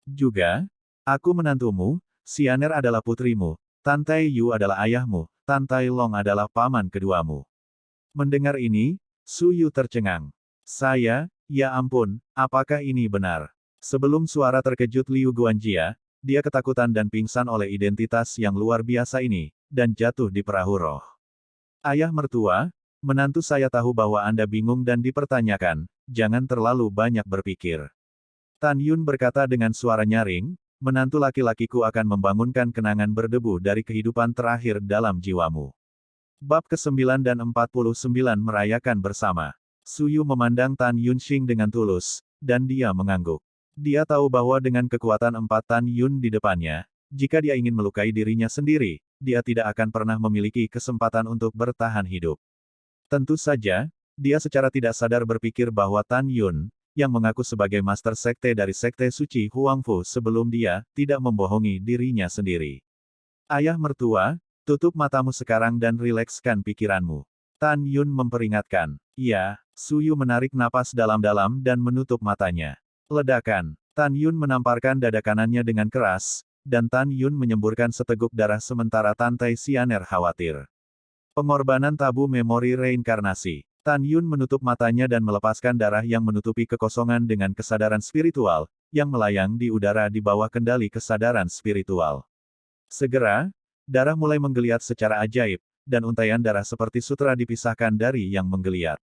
Juga, aku menantumu, Xianer adalah putrimu, Tan Tai Yu adalah ayahmu, Tan Tai Long adalah paman keduamu. Mendengar ini, Su Yu tercengang. Ya ampun, apakah ini benar? Sebelum suara terkejut Liu Guanjia, dia ketakutan dan pingsan oleh identitas yang luar biasa ini, dan jatuh di perahu roh. Ayah mertua, menantu saya tahu bahwa Anda bingung dan dipertanyakan, jangan terlalu banyak berpikir. Tan Yun berkata dengan suara nyaring, menantu laki-lakiku akan membangunkan kenangan berdebu dari kehidupan terakhir dalam jiwamu. Bab ke-9 dan 49 merayakan bersama. Su Yu memandang Tan Yunxing dengan tulus, dan dia mengangguk. Dia tahu bahwa dengan kekuatan 4 Tan Yun di depannya, jika dia ingin melukai dirinya sendiri, dia tidak akan pernah memiliki kesempatan untuk bertahan hidup. Tentu saja, dia secara tidak sadar berpikir bahwa Tan Yun, yang mengaku sebagai master sekte dari sekte suci Huang Fu sebelum dia, tidak membohongi dirinya sendiri. Ayah mertua, tutup matamu sekarang dan rilekskan pikiranmu. Tan Yun memperingatkan. Iya, Su Yu menarik napas dalam-dalam dan menutup matanya. Ledakan. Tan Yun menamparkan dada kanannya dengan keras, dan Tan Yun menyemburkan seteguk darah sementara Tan Tai Xianer khawatir. Pengorbanan tabu memori reinkarnasi. Tan Yun menutup matanya dan melepaskan darah yang menutupi kekosongan dengan kesadaran spiritual, yang melayang di udara di bawah kendali kesadaran spiritual. Segera, darah mulai menggeliat secara ajaib, dan untaian darah seperti sutra dipisahkan dari yang menggeliat.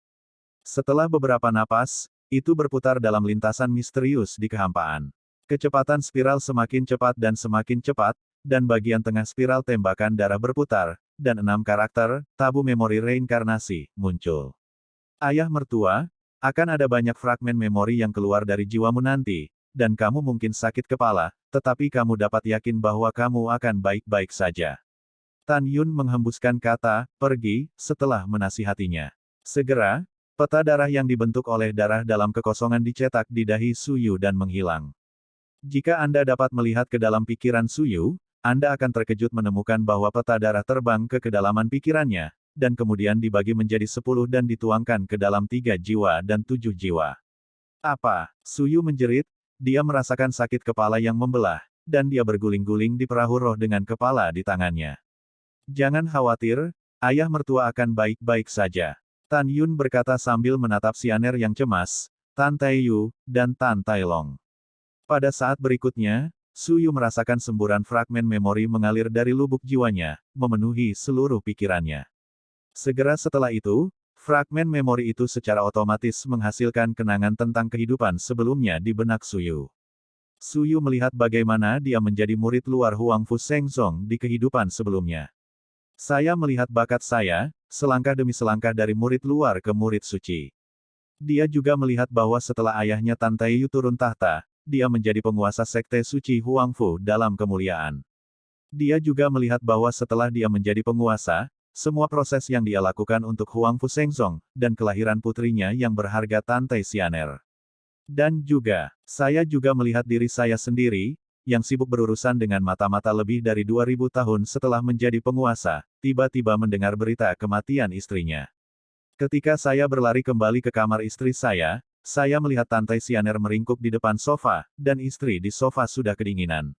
Setelah beberapa napas, itu berputar dalam lintasan misterius di kehampaan. Kecepatan spiral semakin cepat, dan bagian tengah spiral tembakan darah berputar, dan 6 karakter, tabu memori reinkarnasi, muncul. Ayah mertua, akan ada banyak fragmen memori yang keluar dari jiwamu nanti, dan kamu mungkin sakit kepala, tetapi kamu dapat yakin bahwa kamu akan baik-baik saja. Tan Yun menghembuskan kata, pergi, setelah menasihatinya. Segera, peta darah yang dibentuk oleh darah dalam kekosongan dicetak di dahi Suyu dan menghilang. Jika Anda dapat melihat ke dalam pikiran Suyu, Anda akan terkejut menemukan bahwa peta darah terbang ke kedalaman pikirannya, dan kemudian dibagi menjadi 10 dan dituangkan ke dalam 3 jiwa dan 7 jiwa. Apa? Suyu menjerit, dia merasakan sakit kepala yang membelah, dan dia berguling-guling di perahu roh dengan kepala di tangannya. Jangan khawatir, ayah mertua akan baik-baik saja. Tan Yun berkata sambil menatap Sianer yang cemas, Tan Taiyu, dan Tan Tailong. Pada saat berikutnya, Suyu merasakan semburan fragmen memori mengalir dari lubuk jiwanya, memenuhi seluruh pikirannya. Segera setelah itu, fragmen memori itu secara otomatis menghasilkan kenangan tentang kehidupan sebelumnya di benak Suyu. Suyu melihat bagaimana dia menjadi murid luar Huang Fu Shengzong di kehidupan sebelumnya. Saya melihat bakat saya, selangkah demi selangkah dari murid luar ke murid suci. Dia juga melihat bahwa setelah ayahnya Tan Taiyu turun tahta, dia menjadi penguasa sekte suci Huang Fu dalam kemuliaan. Dia juga melihat bahwa setelah dia menjadi penguasa, semua proses yang dia lakukan untuk Huang Fu Shengzong, dan kelahiran putrinya yang berharga Tan Tai Sianer. Dan juga, saya juga melihat diri saya sendiri, yang sibuk berurusan dengan mata-mata lebih dari 2000 tahun setelah menjadi penguasa, tiba-tiba mendengar berita kematian istrinya. Ketika saya berlari kembali ke kamar istri saya melihat Tan Tai Sianer meringkuk di depan sofa, dan istri di sofa sudah kedinginan.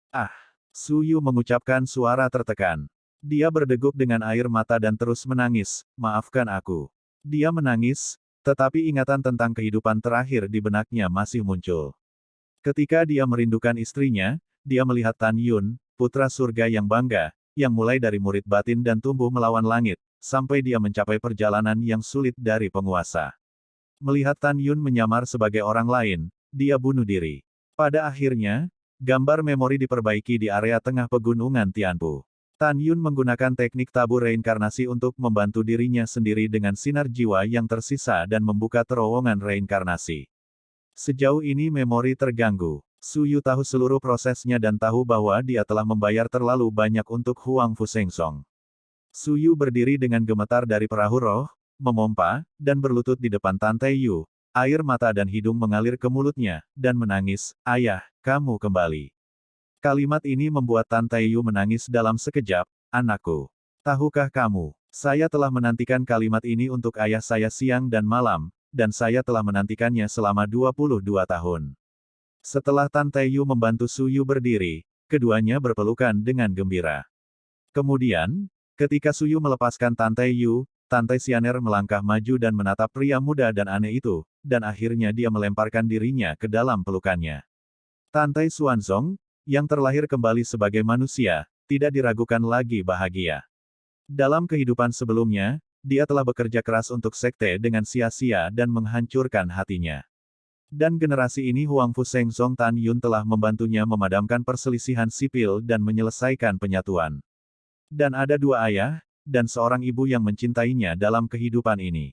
Ah! Suyu mengucapkan suara tertekan. Dia berdeguk dengan air mata dan terus menangis, maafkan aku. Dia menangis, tetapi ingatan tentang kehidupan terakhir di benaknya masih muncul. Ketika dia merindukan istrinya, dia melihat Tan Yun, putra surga yang bangga, yang mulai dari murid batin dan tumbuh melawan langit, sampai dia mencapai perjalanan yang sulit dari penguasa. Melihat Tan Yun menyamar sebagai orang lain, dia bunuh diri. Pada akhirnya, gambar memori diperbaiki di area tengah pegunungan Tianpu. Tan Yun menggunakan teknik tabu reinkarnasi untuk membantu dirinya sendiri dengan sinar jiwa yang tersisa dan membuka terowongan reinkarnasi. Sejauh ini memori terganggu. Suyu tahu seluruh prosesnya dan tahu bahwa dia telah membayar terlalu banyak untuk Huang Fu Shengzong. Suyu berdiri dengan gemetar dari perahu roh, memompa, dan berlutut di depan Tan Taiyu. Air mata dan hidung mengalir ke mulutnya, dan menangis, ayah, kamu kembali. Kalimat ini membuat Tan Taiyu menangis dalam sekejap, anakku. Tahukah kamu, saya telah menantikan kalimat ini untuk ayah saya siang dan malam, dan saya telah menantikannya selama 22 tahun. Setelah Tan Taiyu membantu Suyu berdiri, keduanya berpelukan dengan gembira. Kemudian, ketika Suyu melepaskan Tan Taiyu, Tan Tai Sianer melangkah maju dan menatap pria muda dan aneh itu, dan akhirnya dia melemparkan dirinya ke dalam pelukannya. Tan Tai Xuanzong, yang terlahir kembali sebagai manusia, tidak diragukan lagi bahagia. Dalam kehidupan sebelumnya, dia telah bekerja keras untuk sekte dengan sia-sia dan menghancurkan hatinya. Dan generasi ini Huang Fu Shengzong Tan Yun telah membantunya memadamkan perselisihan sipil dan menyelesaikan penyatuan. Dan ada 2 ayah, dan seorang ibu yang mencintainya dalam kehidupan ini.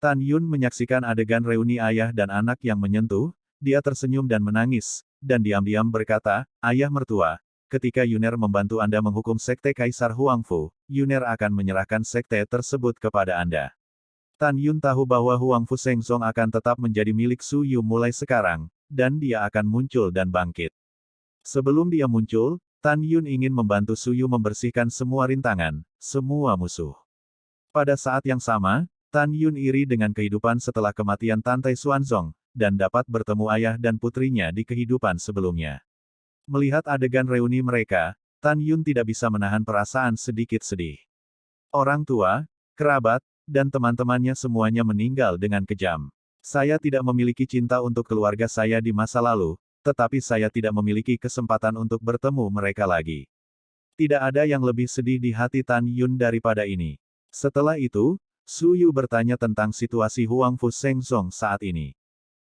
Tan Yun menyaksikan adegan reuni ayah dan anak yang menyentuh, dia tersenyum dan menangis, dan diam-diam berkata, ayah mertua, ketika Yuner membantu Anda menghukum sekte Kaisar Huang Fu, Yuner akan menyerahkan sekte tersebut kepada Anda. Tan Yun tahu bahwa Huang Fu Shengzong akan tetap menjadi milik Suyu mulai sekarang, dan dia akan muncul dan bangkit. Sebelum dia muncul, Tan Yun ingin membantu Suyu membersihkan semua rintangan, semua musuh. Pada saat yang sama, Tan Yun iri dengan kehidupan setelah kematian Tan Tai Xuanzong, dan dapat bertemu ayah dan putrinya di kehidupan sebelumnya. Melihat adegan reuni mereka, Tan Yun tidak bisa menahan perasaan sedikit sedih. Orang tua, kerabat, dan teman-temannya semuanya meninggal dengan kejam. Saya tidak memiliki cinta untuk keluarga saya di masa lalu, tetapi saya tidak memiliki kesempatan untuk bertemu mereka lagi. Tidak ada yang lebih sedih di hati Tan Yun daripada ini. Setelah itu, Su Yu bertanya tentang situasi Huang Fu Shengzong saat ini.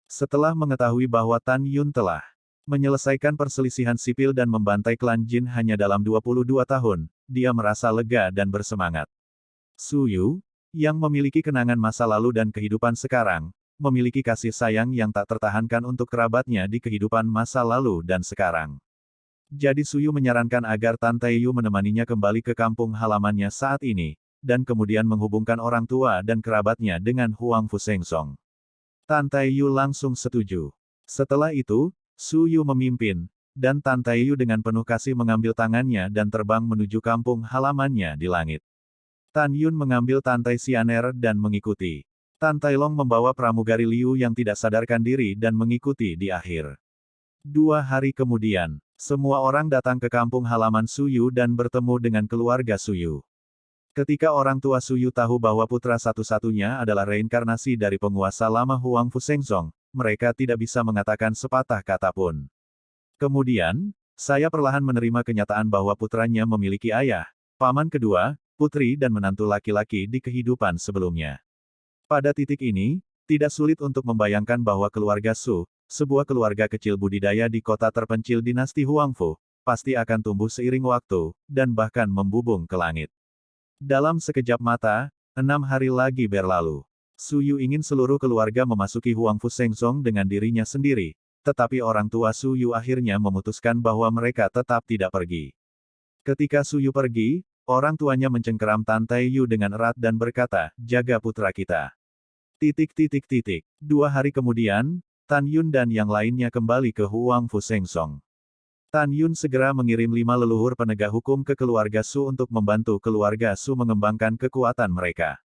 Setelah mengetahui bahwa Tan Yun telah menyelesaikan perselisihan sipil dan membantai klan Jin hanya dalam 22 tahun, dia merasa lega dan bersemangat. Su Yu, yang memiliki kenangan masa lalu dan kehidupan sekarang, memiliki kasih sayang yang tak tertahankan untuk kerabatnya di kehidupan masa lalu dan sekarang. Jadi Su Yu menyarankan agar Tan Taeyu menemaninya kembali ke kampung halamannya saat ini, dan kemudian menghubungkan orang tua dan kerabatnya dengan Huang Fu Shengzong. Tan Taeyu langsung setuju. Setelah itu, Su Yu memimpin, dan Tan Taeyu dengan penuh kasih mengambil tangannya dan terbang menuju kampung halamannya di langit. Tan Yun mengambil Tan Tai Xianer dan mengikuti. Tan Tailong membawa pramugari Liu yang tidak sadarkan diri dan mengikuti di akhir. 2 hari kemudian, semua orang datang ke kampung halaman Su Yu dan bertemu dengan keluarga Su Yu. Ketika orang tua Su Yu tahu bahwa putra satu-satunya adalah reinkarnasi dari penguasa lama Huang Fu Shengzong, mereka tidak bisa mengatakan sepatah kata pun. Kemudian, saya perlahan menerima kenyataan bahwa putranya memiliki ayah, paman kedua, putri dan menantu laki-laki di kehidupan sebelumnya. Pada titik ini, tidak sulit untuk membayangkan bahwa keluarga Su, sebuah keluarga kecil budidaya di kota terpencil dinasti Huangfu, pasti akan tumbuh seiring waktu, dan bahkan membubung ke langit. Dalam sekejap mata, 6 hari lagi berlalu. Su Yu ingin seluruh keluarga memasuki Huangfu Shengzong dengan dirinya sendiri, tetapi orang tua Su Yu akhirnya memutuskan bahwa mereka tetap tidak pergi. Ketika Su Yu pergi, orang tuanya mencengkeram Tan Taeyu dengan erat dan berkata, "Jaga putra kita." 2 hari kemudian, Tan Yun dan yang lainnya kembali ke Huang Fu Shengzong. Tan Yun segera mengirim 5 leluhur penegak hukum ke keluarga Su untuk membantu keluarga Su mengembangkan kekuatan mereka.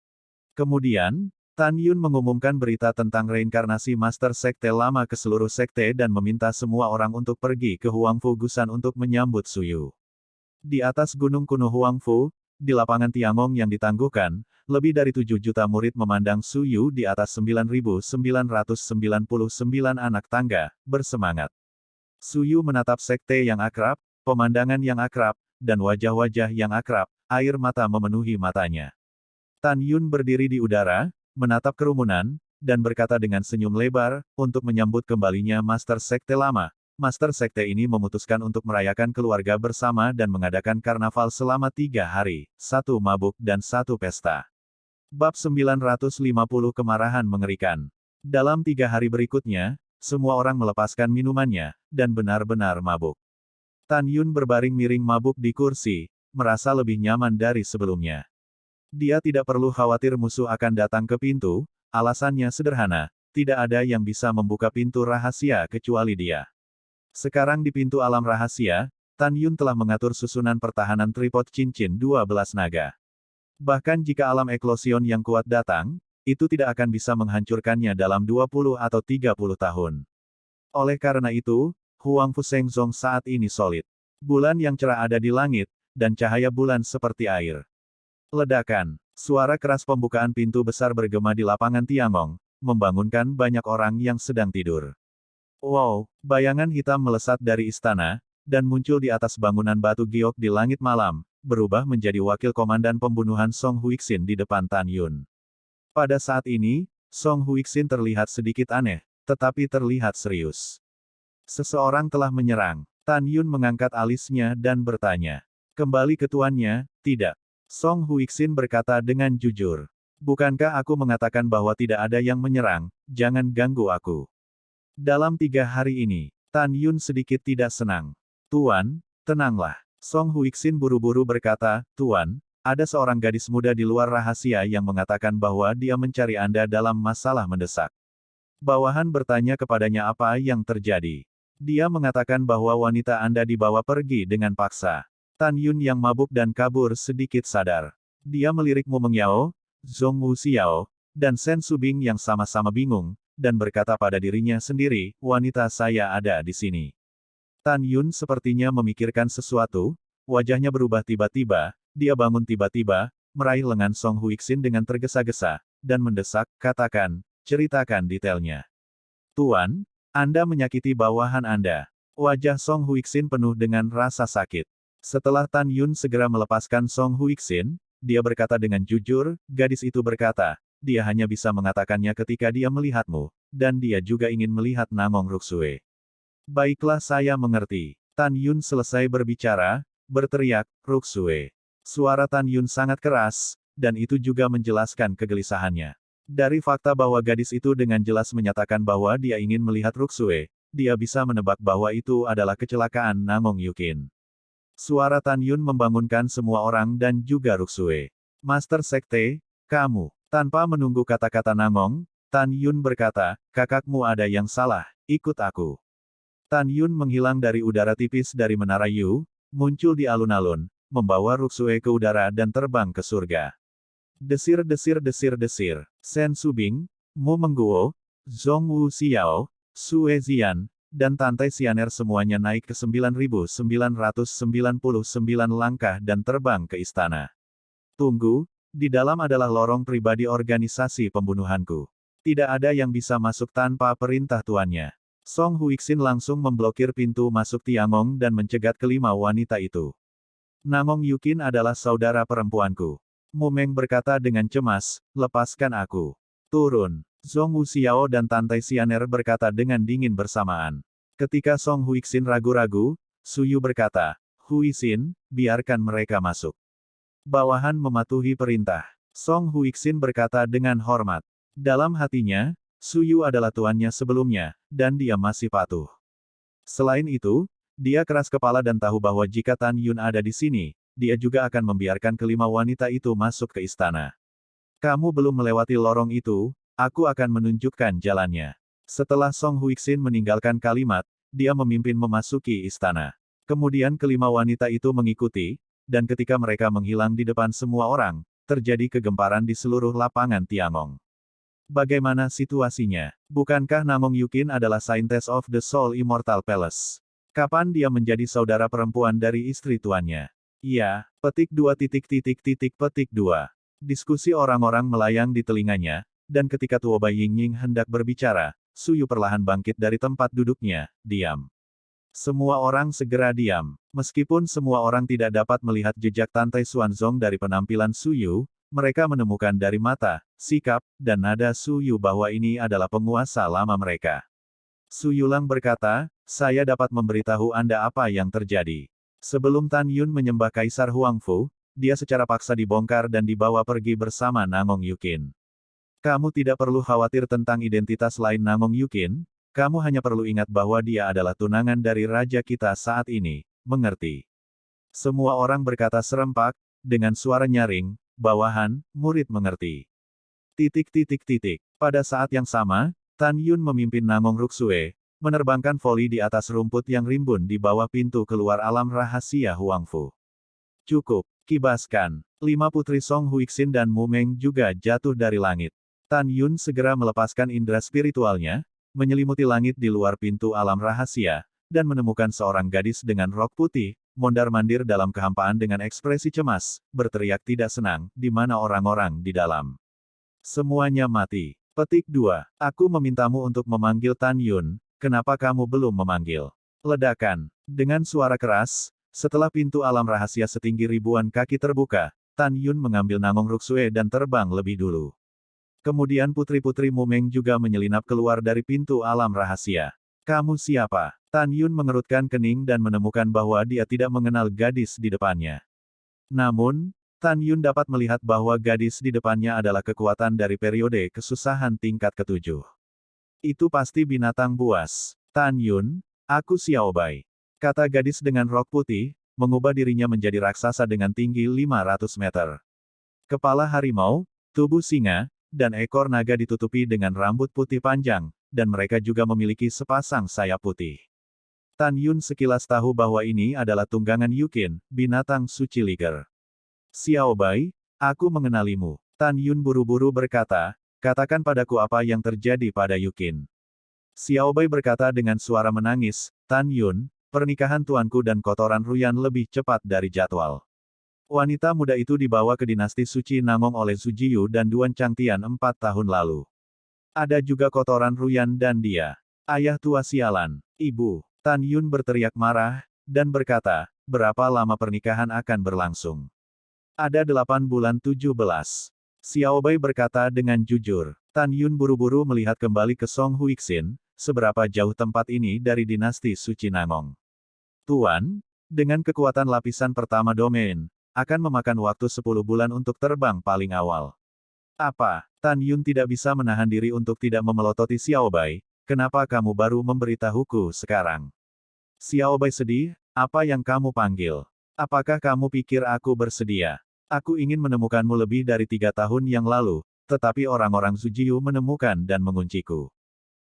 Kemudian, Tan Yun mengumumkan berita tentang reinkarnasi Master Sekte Lama ke seluruh sekte dan meminta semua orang untuk pergi ke Huangfu Gusan untuk menyambut Su Yu. Di atas gunung kuno Huangfu, di lapangan Tiangong yang ditangguhkan, lebih dari 7 juta murid memandang Su Yu di atas 9.999 anak tangga, bersemangat. Su Yu menatap sekte yang akrab, pemandangan yang akrab, dan wajah-wajah yang akrab, air mata memenuhi matanya. Tan Yun berdiri di udara, menatap kerumunan, dan berkata dengan senyum lebar, untuk menyambut kembalinya Master Sekte Lama. Master Sekte ini memutuskan untuk merayakan keluarga bersama dan mengadakan karnaval selama 3 hari, 1 mabuk dan 1 pesta. Bab 950 Kemarahan Mengerikan. Dalam 3 hari berikutnya, semua orang melepaskan minumannya, dan benar-benar mabuk. Tan Yun berbaring miring mabuk di kursi, merasa lebih nyaman dari sebelumnya. Dia tidak perlu khawatir musuh akan datang ke pintu, alasannya sederhana, tidak ada yang bisa membuka pintu rahasia kecuali dia. Sekarang di pintu alam rahasia, Tan Yun telah mengatur susunan pertahanan tripod cincin 12 naga. Bahkan jika alam eklosion yang kuat datang, itu tidak akan bisa menghancurkannya dalam 20 atau 30 tahun. Oleh karena itu, Huang Fu Shengzong saat ini solid. Bulan yang cerah ada di langit, dan cahaya bulan seperti air. Ledakan. Suara keras pembukaan pintu besar bergema di lapangan Tiangong, membangunkan banyak orang yang sedang tidur. Wow, bayangan hitam melesat dari istana, dan muncul di atas bangunan batu giok di langit malam, berubah menjadi wakil komandan pembunuhan Song Huixin di depan Tan Yun. Pada saat ini, Song Huixin terlihat sedikit aneh, tetapi terlihat serius. Seseorang telah menyerang. Tan Yun mengangkat alisnya dan bertanya. Kembali ke tuannya, tidak. Song Huixin berkata dengan jujur. Bukankah aku mengatakan bahwa tidak ada yang menyerang, jangan ganggu aku. Dalam 3 hari ini, Tan Yun sedikit tidak senang. Tuan, tenanglah. Song Huixin buru-buru berkata, Tuan, ada seorang gadis muda di luar rahasia yang mengatakan bahwa dia mencari Anda dalam masalah mendesak. Bawahan bertanya kepadanya apa yang terjadi. Dia mengatakan bahwa wanita Anda dibawa pergi dengan paksa. Tan Yun yang mabuk dan kabur sedikit sadar. Dia melirik Mu Mengyao, Zhong Wuxiao, dan Shen Subing yang sama-sama bingung, dan berkata pada dirinya sendiri, wanita saya ada di sini. Tan Yun sepertinya memikirkan sesuatu, wajahnya berubah tiba-tiba, dia bangun tiba-tiba, meraih lengan Song Huixin dengan tergesa-gesa, dan mendesak, katakan, ceritakan detailnya. Tuan, Anda menyakiti bawahan Anda. Wajah Song Huixin penuh dengan rasa sakit. Setelah Tan Yun segera melepaskan Song Huixin, dia berkata dengan jujur, gadis itu berkata, dia hanya bisa mengatakannya ketika dia melihatmu, dan dia juga ingin melihat Namong Ruksue. Baiklah, saya mengerti. Tan Yun selesai berbicara, berteriak, Ruksue. Suara Tan Yun sangat keras, dan itu juga menjelaskan kegelisahannya. Dari fakta bahwa gadis itu dengan jelas menyatakan bahwa dia ingin melihat Ruksue, dia bisa menebak bahwa itu adalah kecelakaan Namong Yukin. Suara Tan Yun membangunkan semua orang dan juga Ruksue. Master Sekte, kamu. Tanpa menunggu kata-kata Namong, Tan Yun berkata, kakakmu ada yang salah, ikut aku. Tan Yun menghilang dari udara tipis dari Menara Yu, muncul di alun-alun, membawa Ruksue ke udara dan terbang ke surga. Desir-desir-desir-desir. Sen Subing, Mu Mengguo, Zhong Wu Xiao, Sue Zian, dan Tantai Xianer semuanya naik ke 9.999 langkah dan terbang ke istana. Tunggu, di dalam adalah lorong pribadi organisasi pembunuhanku. Tidak ada yang bisa masuk tanpa perintah tuannya. Song Huixin langsung memblokir pintu masuk Tiangong dan mencegat kelima wanita itu. Namong Yukin adalah saudara perempuanku. Mu Meng berkata dengan cemas, lepaskan aku. Turun. Zhong Wu Xiao dan Tantai Xianer berkata dengan dingin bersamaan. Ketika Song Huixin ragu-ragu, Su Yu berkata, Huixin, biarkan mereka masuk. Bawahan mematuhi perintah. Song Huixin berkata dengan hormat. Dalam hatinya, Su Yu adalah tuannya sebelumnya, dan dia masih patuh. Selain itu, dia keras kepala dan tahu bahwa jika Tan Yun ada di sini, dia juga akan membiarkan kelima wanita itu masuk ke istana. Kamu belum melewati lorong itu, aku akan menunjukkan jalannya. Setelah Song Huixin meninggalkan kalimat, dia memimpin memasuki istana. Kemudian kelima wanita itu mengikuti, dan ketika mereka menghilang di depan semua orang, terjadi kegemparan di seluruh lapangan Tiangong. Bagaimana situasinya? Bukankah Namong Yukin adalah Saintess of the Soul Immortal Palace? Kapan dia menjadi saudara perempuan dari istri tuannya? Iya, petik 2. Diskusi orang-orang melayang di telinganya, dan ketika Tuoba Yingying hendak berbicara, Su Yu perlahan bangkit dari tempat duduknya, diam. Semua orang segera diam. Meskipun semua orang tidak dapat melihat jejak Tantai Xuanzong dari penampilan Su Yu, mereka menemukan dari mata, sikap, dan nada Su Yu bahwa ini adalah penguasa lama mereka. Su Yulang berkata, saya dapat memberitahu Anda apa yang terjadi. Sebelum Tan Yun menyembah Kaisar Huangfu, dia secara paksa dibongkar dan dibawa pergi bersama Namong Yukin. Kamu tidak perlu khawatir tentang identitas lain Namong Yukin, kamu hanya perlu ingat bahwa dia adalah tunangan dari raja kita saat ini, mengerti? Semua orang berkata serempak, dengan suara nyaring, bawahan, murid mengerti. Pada saat yang sama, Tan Yun memimpin Namong Ruksue, menerbangkan voli di atas rumput yang rimbun di bawah pintu keluar alam rahasia Huangfu. Cukup, kibaskan. 5 putri Song Huixin dan Mu Meng juga jatuh dari langit. Tan Yun segera melepaskan indera spiritualnya, menyelimuti langit di luar pintu alam rahasia, dan menemukan seorang gadis dengan rok putih, mondar-mandir dalam kehampaan dengan ekspresi cemas, berteriak tidak senang, di mana orang-orang di dalam. Semuanya mati. Petik 2. Aku memintamu untuk memanggil Tan Yun, kenapa kamu belum memanggil? Ledakan. Dengan suara keras, setelah pintu alam rahasia setinggi ribuan kaki terbuka, Tan Yun mengambil Namong Ruksue dan terbang lebih dulu. Kemudian putri-putri Mu Meng juga menyelinap keluar dari pintu alam rahasia. Kamu siapa? Tan Yun mengerutkan kening dan menemukan bahwa dia tidak mengenal gadis di depannya. Namun, Tan Yun dapat melihat bahwa gadis di depannya adalah kekuatan dari periode kesusahan tingkat ke-7. Itu pasti binatang buas. Tan Yun, aku Xiaobai. Kata gadis dengan rok putih, mengubah dirinya menjadi raksasa dengan tinggi 500 meter. Kepala harimau, tubuh singa, dan ekor naga ditutupi dengan rambut putih panjang, dan mereka juga memiliki sepasang sayap putih. Tan Yun sekilas tahu bahwa ini adalah tunggangan Yukin, binatang suci liger. Xiaobai, aku mengenalimu. Tan Yun buru-buru berkata, katakan padaku apa yang terjadi pada Yukin. Xiaobai berkata dengan suara menangis, Tan Yun, pernikahan tuanku dan kotoran Ruyan lebih cepat dari jadwal. Wanita muda itu dibawa ke dinasti suci Nangong oleh Su Jiyu dan Duan Changtian 4 tahun lalu. Ada juga kotoran Ruyan dan dia. Ayah tua sialan. Ibu. Tan Yun berteriak marah, dan berkata, berapa lama pernikahan akan berlangsung? Ada 8 bulan 17. Xiaobai berkata dengan jujur. Tan Yun buru-buru melihat kembali ke Song Huixin, seberapa jauh tempat ini dari dinasti suci Nangong. Tuan, dengan kekuatan lapisan pertama domain, akan memakan waktu 10 bulan untuk terbang paling awal. Apa? Tan Yun tidak bisa menahan diri untuk tidak memelototi Xiaobai, kenapa kamu baru memberitahuku sekarang? Xiaobai sedih, apa yang kamu panggil? Apakah kamu pikir aku bersedia? Aku ingin menemukanmu lebih dari 3 tahun yang lalu, tetapi orang-orang Su Jiyu menemukan dan mengunciku.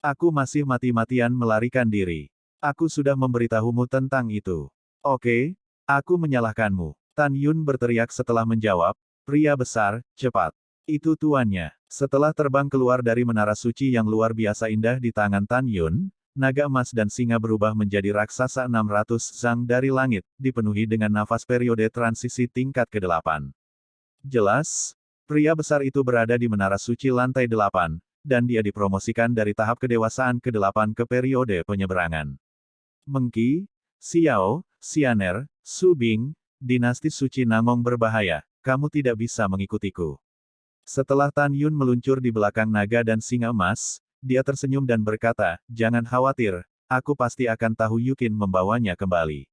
Aku masih mati-matian melarikan diri. Aku sudah memberitahumu tentang itu. Oke, aku menyalahkanmu. Tan Yun berteriak setelah menjawab, pria besar, cepat. Itu tuannya. Setelah terbang keluar dari menara suci yang luar biasa indah di tangan Tan Yun, naga emas dan singa berubah menjadi raksasa 600 zang dari langit, dipenuhi dengan nafas periode transisi tingkat ke-8. Jelas, pria besar itu berada di menara suci lantai 8, dan dia dipromosikan dari tahap kedewasaan ke-8 ke periode penyeberangan. Mengki, Xiao, Xianer, Su Bing, dinasti suci Nangong berbahaya, kamu tidak bisa mengikutiku. Setelah Tan Yun meluncur di belakang naga dan singa emas, dia tersenyum dan berkata, jangan khawatir, aku pasti akan tahu Yukin membawanya kembali.